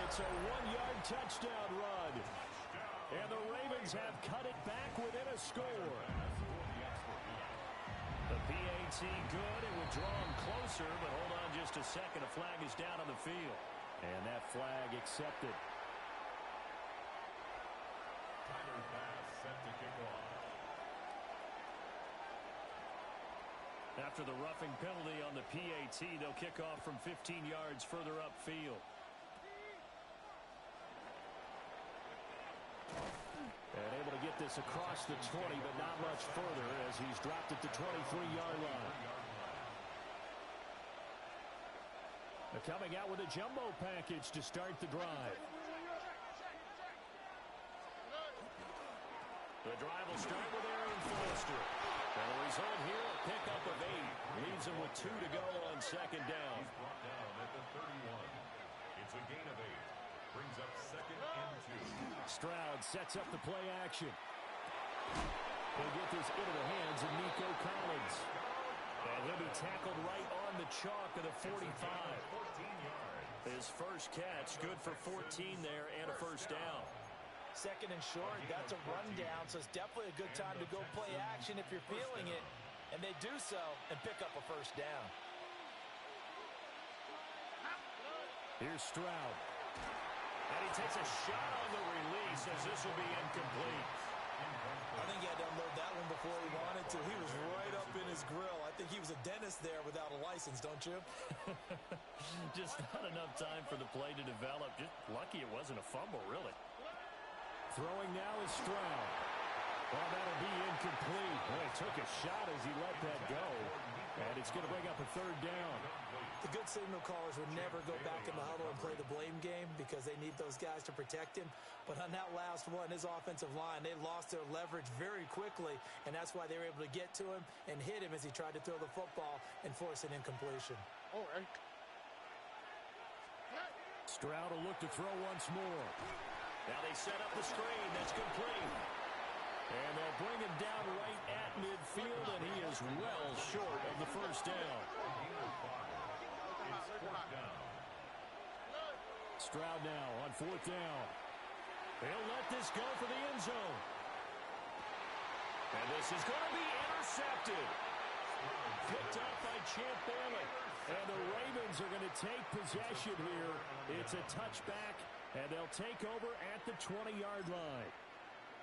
It's a 1-yard touchdown run. And the Ravens have cut it back within a score. The PAT good. It would draw him closer, but hold on just a second. A flag is down on the field. And that flag accepted.
Tyler Bass set to kick off.
After the roughing penalty on the PAT, they'll kick off from 15 yards further upfield. And able to get this across the 20, but not much further as he's dropped at the 23-yard line. They're coming out with a jumbo package to start the drive. The drive will start with Aaron Foster. And the result here, a pickup of 8. Leaves him with 2 to go on 2nd down.
He's brought down at the 31. It's a gain of 8. Brings up 2nd and 2.
Stroud sets up the play action. He'll get this into the hands of Nico Collins. And he'll be tackled right on the chalk of the 45.
14 yards.
His first catch, good for 14 there and a first down.
2nd and short, that's a rundown, so it's definitely a good time to go play action if you're feeling it. And they do so and pick up a first down.
Here's Stroud. And he takes a shot on the release as this will be incomplete.
I think he had to unload that one before he wanted to. He was right up in his grill. I think he was a dentist there without a license, don't you?
Just not enough time for the play to develop. Just lucky it wasn't a fumble, really. Throwing now is Stroud. Well, that'll be incomplete. Well, he took a shot as he let that go. And it's going to bring up a 3rd down.
The good signal callers would never go back in the huddle and play the blame game because they need those guys to protect him. But on that last one, his offensive line, they lost their leverage very quickly, and that's why they were able to get to him and hit him as he tried to throw the football and force an incompletion.
All right.
Stroud will look to throw once more. Now they set up the screen. That's complete. And they'll bring him down right at midfield, and he is well short of the first down. Stroud now on 4th down. He'll let this go for the end zone. And this is going to be intercepted. Picked up by Champ Bailey. And the Ravens are going to take possession here. It's a touchback, and they'll take over at the 20-yard line.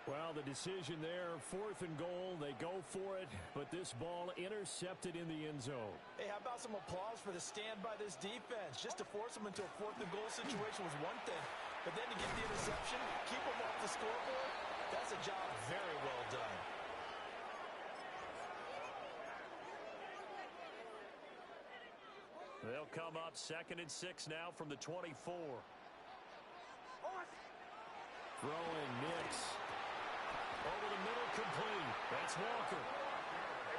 Well, the decision there, 4th and goal. They go for it, but this ball intercepted in the end zone.
Hey, how about some applause for the stand by this defense? Just to force them into a 4th and goal situation was one thing, but then to get the interception, keep them off the scoreboard, that's a job very well done.
They'll come up 2nd and 6 now from the 24. Throwing Nix. Over the middle, complete. That's Walker.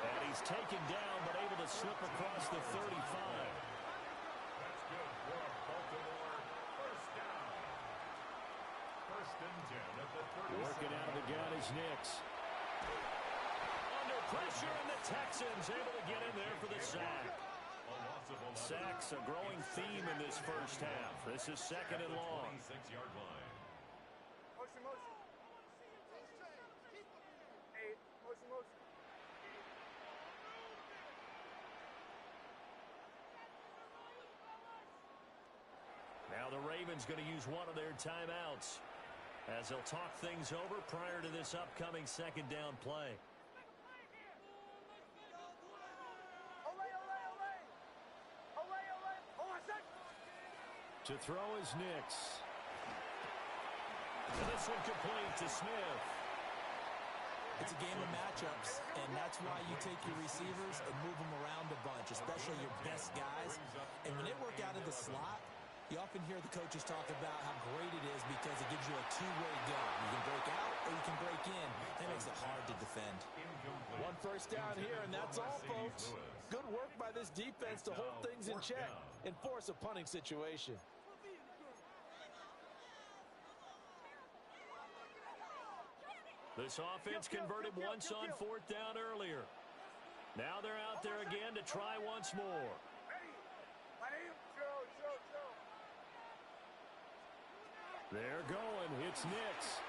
And he's taken down, but able to slip across the 35.
That's good for a Baltimore first down. 1st and 10 at the 36.
Working out of the gun is Nix. Under pressure, and the Texans able to get in there for the sack. Sacks a growing theme in this first half. This is 2nd and long.
26-yard line.
Motion, motion. Hey, motion, motion.
Now the Ravens going to use one of their timeouts as they'll talk things over prior to this upcoming 2nd down play. To throw is Nix. And this one complete to Smith.
It's a game of matchups, and that's why you take your receivers and move them around a bunch, especially your best guys. And when they work out of the slot, you often hear the coaches talk about how great it is because it gives you a two-way go. You can break out or you can break in. That makes it hard to defend.
1 first down here, and that's all, folks.
Good work by this defense to hold things in check and force a punting situation.
This offense converted once on 4th down earlier. Now they're out there again to try once more. They're going. It's Nix.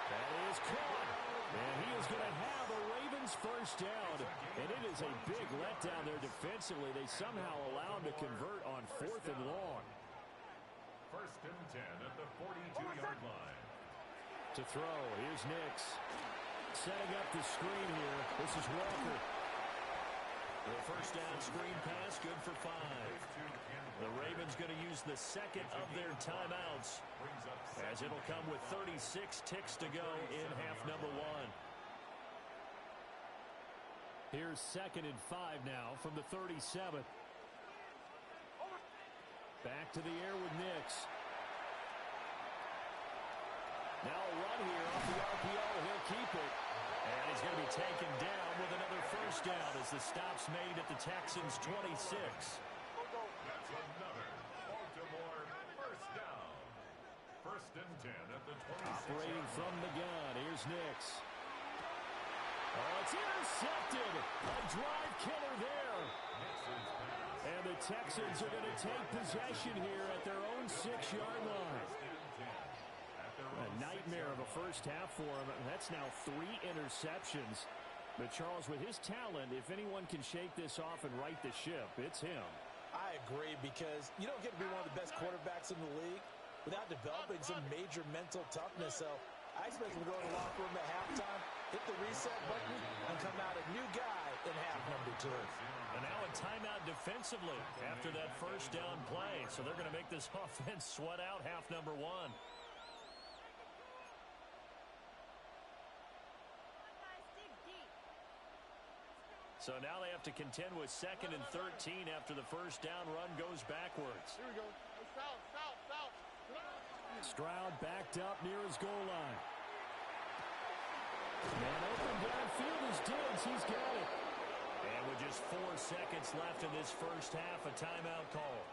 That is caught. And he is going to have a Ravens first down. And it is a big letdown there defensively. They somehow allow him to convert on 4th and long.
1st and 10 at the 42-yard line.
To throw, here's Nix. Setting up the screen here. This is Walker. The first down screen pass, good for 5. The Ravens going to use the 2nd of their timeouts as it'll come with 36 ticks to go in half number 1. Here's 2nd and 5 now from the 37. Back to the air with Nix. Now a run here off the RPO. He'll keep it. And he's going to be taken down with another first down as the stop's made at the Texans' 26.
That's another Baltimore first down. 1st and 10 at the 26.
Operating from the gun. Here's Nix. Oh, it's intercepted. A drive killer there. And the Texans are going to take possession here at their own 6-yard line. A nightmare of a first half for him. That's now 3 interceptions. But Charles, with his talent, if anyone can shake this off and right the ship, it's him.
I agree, because you don't get to be one of the best quarterbacks in the league without developing some major mental toughness. So I expect him to go in the locker room at halftime, hit the reset button, and come out a new guy in half number 2.
And now a timeout defensively after that first down play. So they're going to make this offense sweat out half number 1. So now they have to contend with 2nd and 13 after the first down run goes backwards.
Here we go. South, south, south.
Stroud backed up near his goal line. And open downfield is Diggs. He's got it. And with just 4 seconds left in this first half, a timeout call.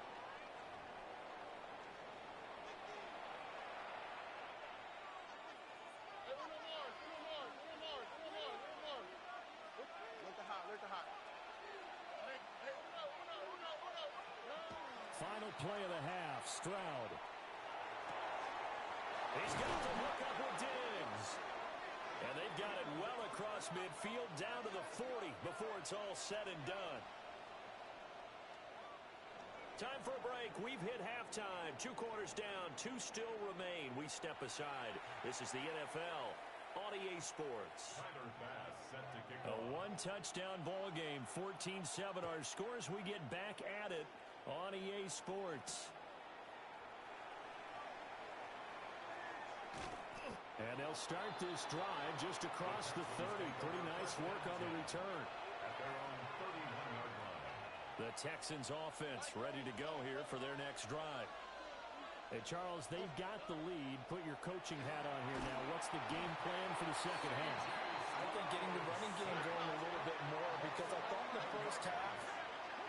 Final play of the half, Stroud. He's got the hook up with Diggs. And they've got it well across midfield down to the 40 before it's all said and done. Time for a break. We've hit halftime. 2 quarters down. 2 still remain. We step aside. This is the NFL on EA Sports. A 1-touchdown ball game. 14-7 our scores. We get back at it on EA Sports. And they'll start this drive just across the 30. Pretty nice work on the return.
At their own 31-yard line.
The Texans offense ready to go here for their next drive. Hey, Charles, they've got the lead. Put your coaching hat on here now. What's the game plan for the second half?
I think getting the running game going a little bit more, because I thought in the first half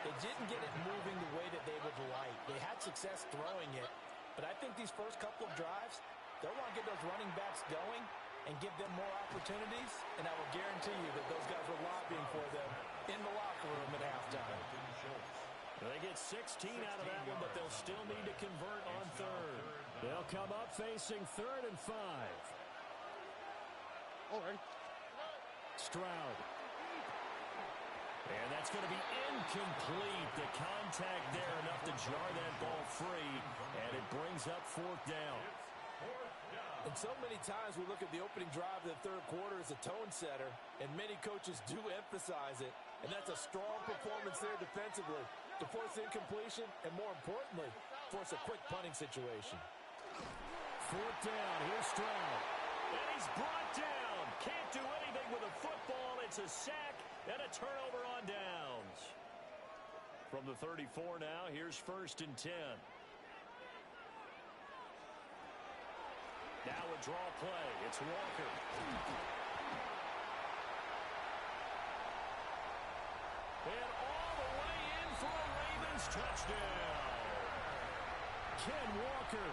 they didn't get it moving the way that they would like. They had success throwing it, but I think these first couple of drives, they'll want to get those running backs going and give them more opportunities, and I will guarantee you that those guys were lobbying for them in the locker room at halftime.
They get 16 out of that one, but they'll still need to convert on third. They'll come up facing 3rd and 5.
All right.
Stroud. And that's going to be incomplete. The contact there enough to jar that ball free, and it brings up 4th down.
And so many times we look at the opening drive of the third quarter as a tone setter, and many coaches do emphasize it, and that's a strong performance there defensively to force incompletion and, more importantly, force a quick punting situation.
4th down. Here's Stroud. And he's brought down. Can't do anything with a football. It's a sack and a turnover on downs. From the 34 now, here's 1st and 10. Now a draw play. It's Walker. And all the way in for a Ravens touchdown. Ken Walker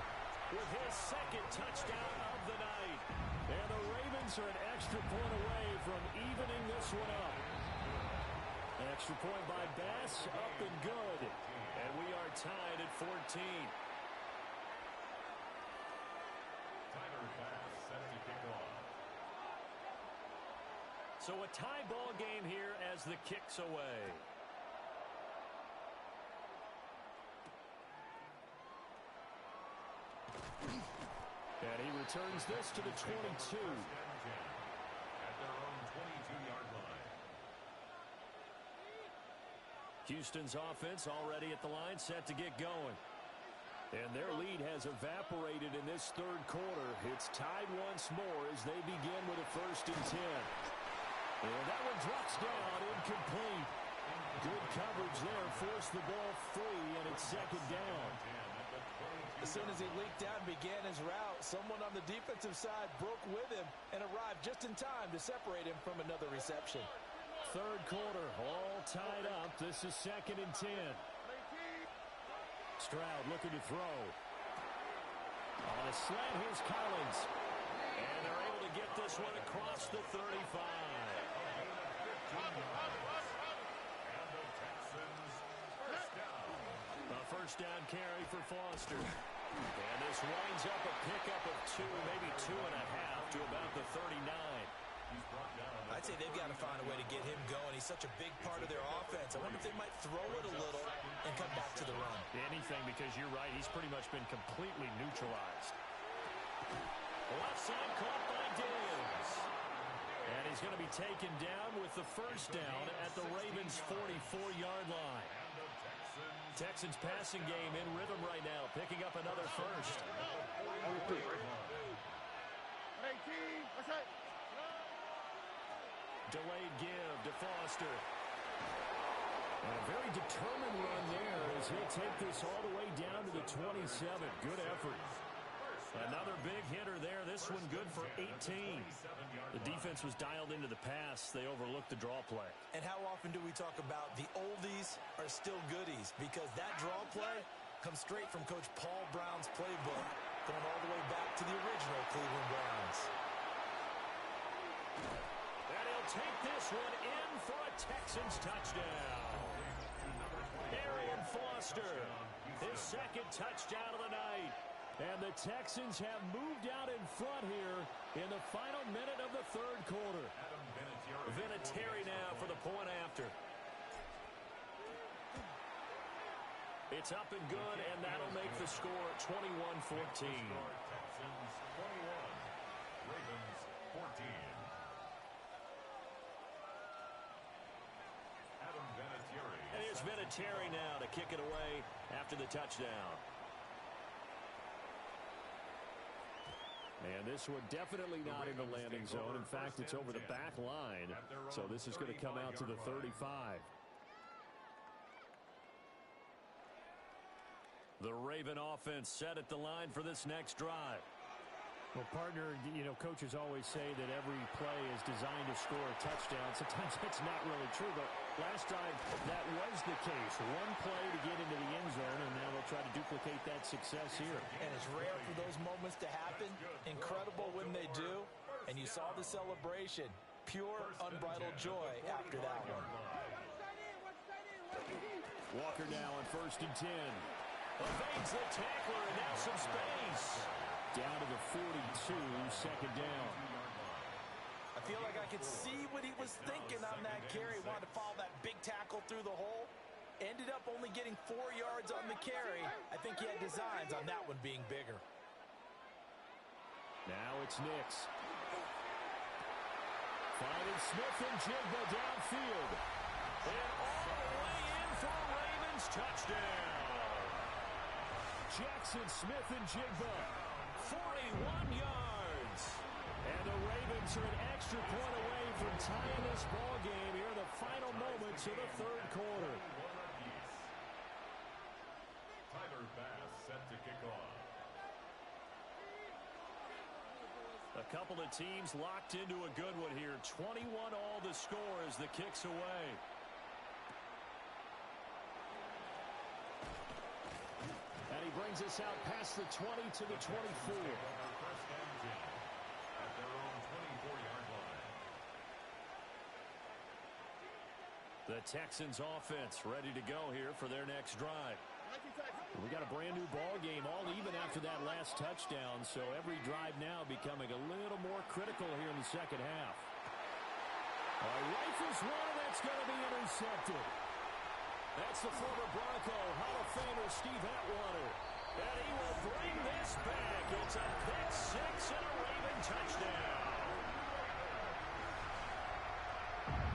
with his 2nd touchdown of the night. And the Ravens are an extra point away from evening this one up. An extra point by Bass, up and good. And we are tied at 14. So a tie ball game here as the kick's away. And he returns this to the 22.
At their own 22-yard line.
Houston's offense already at the line, set to get going. And their lead has evaporated in this third quarter. It's tied once more as they begin with a 1st and 10. And that one drops down, incomplete. Good coverage there, forced the ball free, and it's 2nd down.
As soon as he leaked out and began his route, someone on the defensive side broke with him and arrived just in time to separate him from another reception.
Third quarter, all tied up. This is 2nd and 10. Stroud looking to throw. On a slant, here's Collins. And they're able to get this one across the 35. A 1st down carry for Foster. And this winds up a pickup of 2, maybe 2.5 to about the 39.
I'd say they've got to find a way to get him going. He's such a big part of their offense. I wonder if they might throw it a little and come back to the run.
Anything, because you're right. He's pretty much been completely neutralized. Left side caught by Diggs. And he's going to be taken down with the 1st down at the Ravens' 44-yard line. Texans passing game in rhythm right now, picking up another 1st. Delayed give to Foster. And a very determined run there as he'll take this all the way down to the 27. Good effort. Another big hitter there. This one good for 18. The defense was dialed into the pass. They overlooked the draw play.
And how often do we talk about the oldies are still goodies? Because that draw play comes straight from Coach Paul Brown's playbook, going all the way back to the original Cleveland Browns.
And he'll take this one in for a Texans touchdown. Arian Foster, his 2nd touchdown of the night. And the Texans have moved out in front here in the final minute of the third quarter. Vinatieri now for the point after. It's up and good, and that'll make the score 21-14.
Texans 21, Ravens 14. Adam Vinatieri.
And here's Vinatieri now to kick it away after the touchdown. And this one definitely not in the landing zone. In fact, it's over the back line. So this is going to come out to the 35. The Raven offense set at the line for this next drive.
Well, partner, coaches always say that every play is designed to score a touchdown. Sometimes that's not really true, but last time that was the case. One play to get into the end zone, and now they'll try to duplicate that success here.
And it's rare for those moments to happen. Incredible when they do. And you saw the celebration. Pure, unbridled joy after that one.
Walker now on 1st and 10. Evades the tackler, and now some space. Down to the 42, second down.
I feel like I could see what he was thinking on that carry. Wanted to follow that big tackle through the hole. Ended up only getting 4 yards on the carry. I think he had designs on that one being bigger.
Now it's Nix. Finding Smith and Jigba downfield. And all the way in for a Ravens touchdown. Jackson Smith and Jigba. 41 yards. And the Ravens are an extra point away from tying this ball game here in the final moments of the third quarter.
Tyler Bass set to kick off.
A couple of teams locked into a good one here. 21 all the score as the kick's away. And he brings us out past the 20 to the 24.
First and 10 at their own 24-yard line.
The Texans offense ready to go here for their next drive. We got a brand new ball game, all even after that last touchdown, so every drive now becoming a little more critical here in the second half. Rifles one, and that's going to be intercepted. That's the former Bronco Hall of Famer Steve Atwater. And he will bring this back. It's a pick six and a Raven touchdown.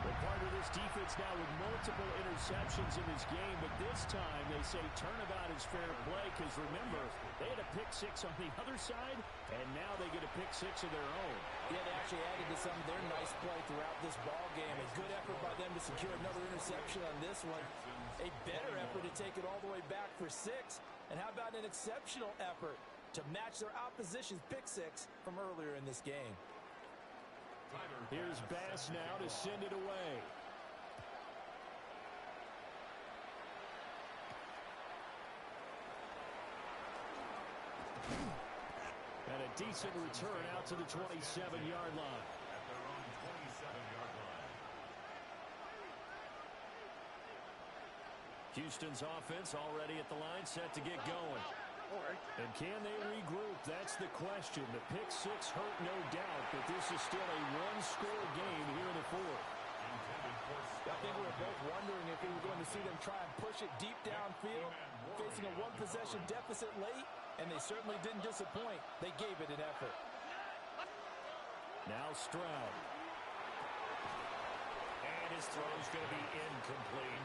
Well, part of this defense now with multiple interceptions in this game, but this time they say turnabout is fair play because, remember, they had a pick six on the other side, and now they get a pick six of their own.
Yeah, they actually added to some of their nice play throughout this ball game. A good effort by them to secure another interception on this one. A better effort to take it all the way back for 6. And how about an exceptional effort to match their opposition's pick six from earlier in this game?
Here's Bass now to send it away. And a decent return out to the 27-yard line.
At their own 27-yard line.
Houston's offense already at the line, set to get going. And can they regroup? That's the question. The pick six hurt, no doubt, but this is still a one-score game here in the fourth.
I think we were both wondering if we were going to see them try and push it deep downfield, facing a one-possession deficit late, and they certainly didn't disappoint. They gave it an effort.
Now Stroud. And his throw's going to be incomplete.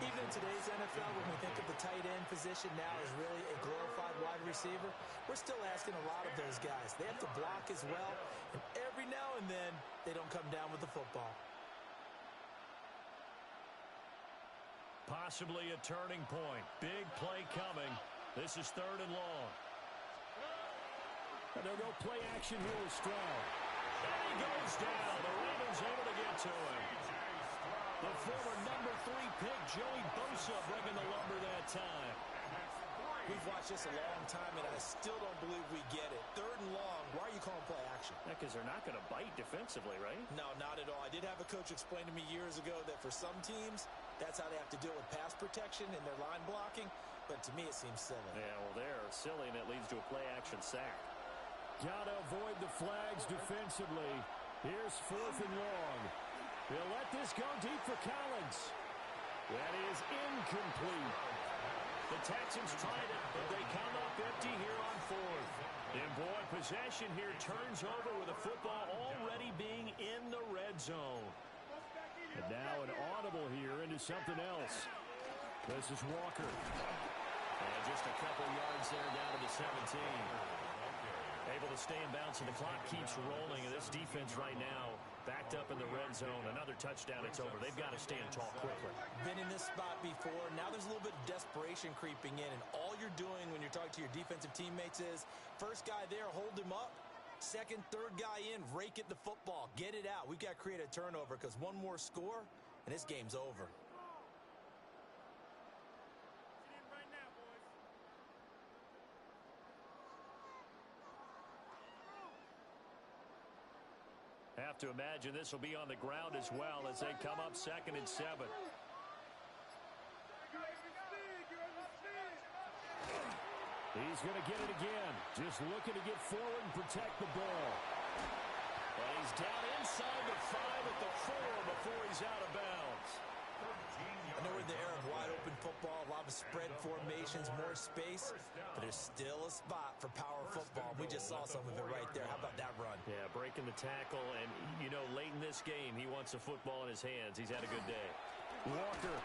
Even in today's NFL, when we think of the tight end position now as really a glorified wide receiver, we're still asking a lot of those guys. They have to block as well, and every now and then, they don't come down with the football.
Possibly a turning point. Big play coming. This is 3rd and long. And they'll go play action here with Stroud. And he goes down. The Ravens able to get to him. The former number 3 pick, Joey Bosa, bringing the lumber that time.
We've watched this a long time, and I still don't believe we get it. 3rd and long. Why are you calling play action?
Because they're not going to bite defensively, right?
No, not at all. I did have a coach explain to me years ago that for some teams, that's how they have to deal with pass protection and their line blocking. but to me it seems silly.
Yeah, well, there, silly, and it leads to a play-action sack.
Got to avoid the flags defensively. Here's 4th and long. They'll let this go deep for Collins. That is incomplete.
The Texans tried it, but they come up empty here on 4th. And boy, possession here turns over with the football already being in the red zone.
And now an audible here into something else. This is Walker.
And just a couple yards there down to the 17. Able to stay in bounds, and the clock keeps rolling. And this defense right now backed up in the red zone. Another touchdown, it's over. They've got to stand tall quickly.
Been in this spot before. Now there's a little bit of desperation creeping in, and all you're doing when you're talking to your defensive teammates is first guy there, hold him up. Second, third guy in, rake at the football. Get it out. We've got to create a turnover because one more score, and this game's over.
Have to imagine this will be on the ground as well as they come up 2nd and 7.
He's going to get it again. Just looking to get forward and protect the ball.
But he's down inside the 5 at the 4 before he's out of bounds.
I know we're in the era of wide-open football, a lot of spread formations, more space, but there's still a spot for power football. We just saw some of it right there. How about that run?
Yeah, breaking the tackle, and, you know, late in this game, he wants the football in his hands. He's had a good day.
Walker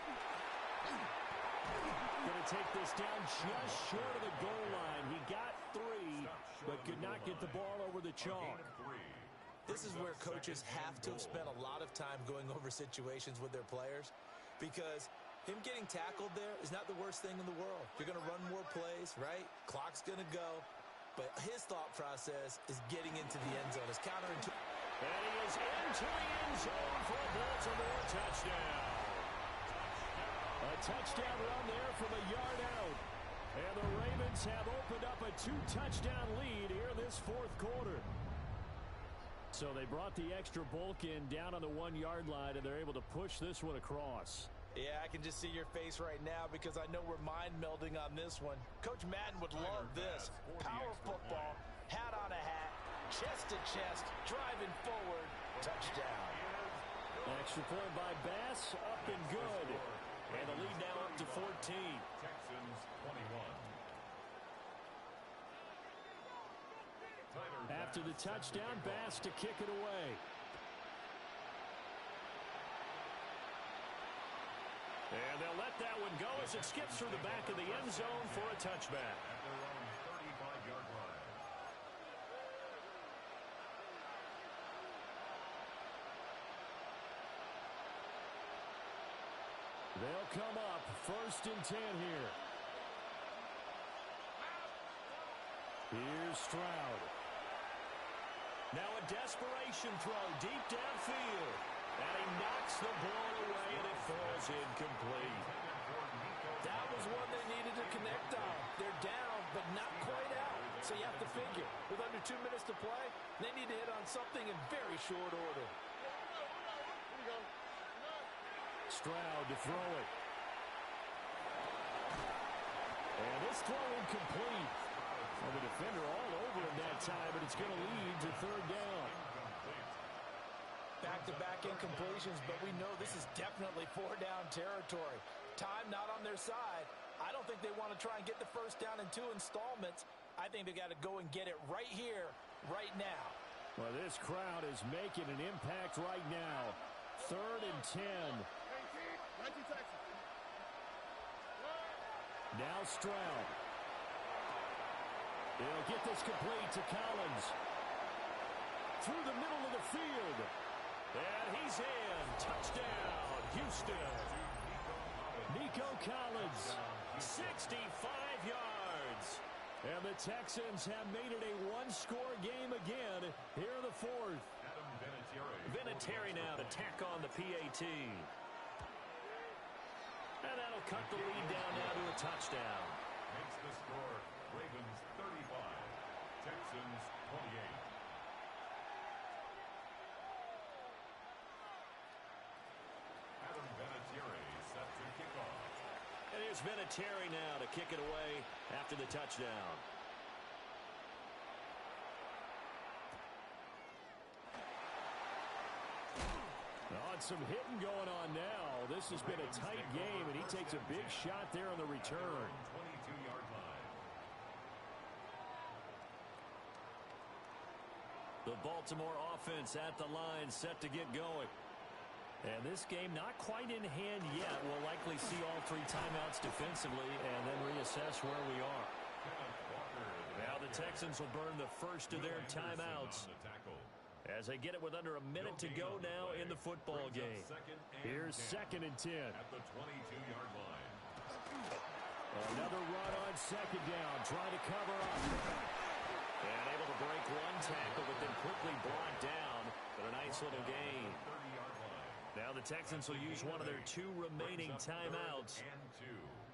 going to take this down just short of the goal line. He got 3, but could not get the ball over the chalk.
This is where coaches have to have spent a lot of time going over situations with their players, because him getting tackled there is not the worst thing in the world. You're going to run more plays, right? Clock's going to go. But his thought process is getting into the end zone. It's counterintuitive.
And he is into the end zone for a Baltimore touchdown.
A touchdown run there from a yard out. And the Ravens have opened up a 2-touchdown lead here in this 4th quarter. So they brought the extra bulk in down on the 1-yard line, and they're able to push this one across.
Yeah, I can just see your face right now because I know we're mind melding on this one. Coach Madden would love this. Power football, hat on a hat, chest to chest, driving forward, touchdown.
Extra point by Bass, up and good.
And the lead now up to 14.
Texans 21.
After the touchdown, Bass to kick it away.
And they'll let that one go as it skips through the back of the end zone for a touchback.
At their own 35-yard line.
They'll come up 1st and 10 here. Here's Stroud.
Now a desperation throw deep downfield. And he knocks the ball away, and it falls incomplete.
That was one they needed to connect on. They're down, but not quite out. So you have to figure, with under 2 minutes to play, they need to hit on something in very short order.
Stroud to throw it. And this throw incomplete. Well, the defender all over him that time, but it's going to lead to 3rd down.
Back-to-back incompletions, but we know this is definitely 4-down territory. Time not on their side. I don't think they want to try and get the first down in 2 installments. I think they got to go and get it right here, right now.
Well, this crowd is making an impact right now. 3rd and 10. Now Stroud. He'll get this complete to Collins. Through the middle of the field.
And he's in. Touchdown, Houston.
Nico Collins.
65 yards.
And the Texans have made it a 1-score game again here in the 4th.
Adam Vinatieri.
Vinatieri now to tack on the PAT. And that'll cut the lead down now to a touchdown.
Makes the score Ravens 35, Texans 28. Adam Vinatieri set to kick off.
And Here's Vinatieri now to kick it away after the touchdown.
Some hitting going on now. This has been a tight game, and he takes a big shot there on the return.
22-yard line.
The Baltimore offense at the line, set to get going.
And this game not quite in hand yet. We'll likely see all three timeouts defensively and then reassess where we are.
Now the Texans will burn the first of their timeouts as they get it with under a minute to go now in the football game.
Here's 2nd and 10.
At the 22-yard line.
Another run on 2nd down, trying to cover up.
And able to break one tackle, but then quickly brought down. But a nice little gain. Now the Texans will use one of their 2 remaining timeouts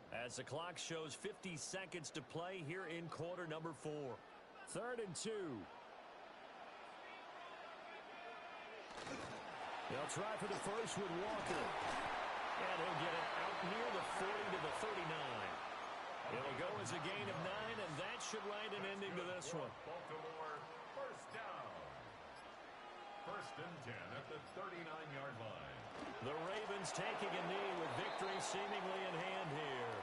as the clock shows 50 seconds to play here in quarter number 4.
3rd and 2. They'll try for the first with Walker.
And he'll get it out near the 40 to the 39. It'll go as a gain of 9, and that should write an ending to this one.
Baltimore, first down. 1st and 10 at the 39-yard line.
The Ravens taking a knee with victory seemingly in hand here.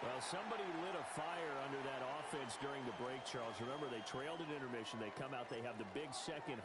Well, somebody lit a fire under that offense during the break, Charles. Remember, they trailed at intermission. They come out, they have the big second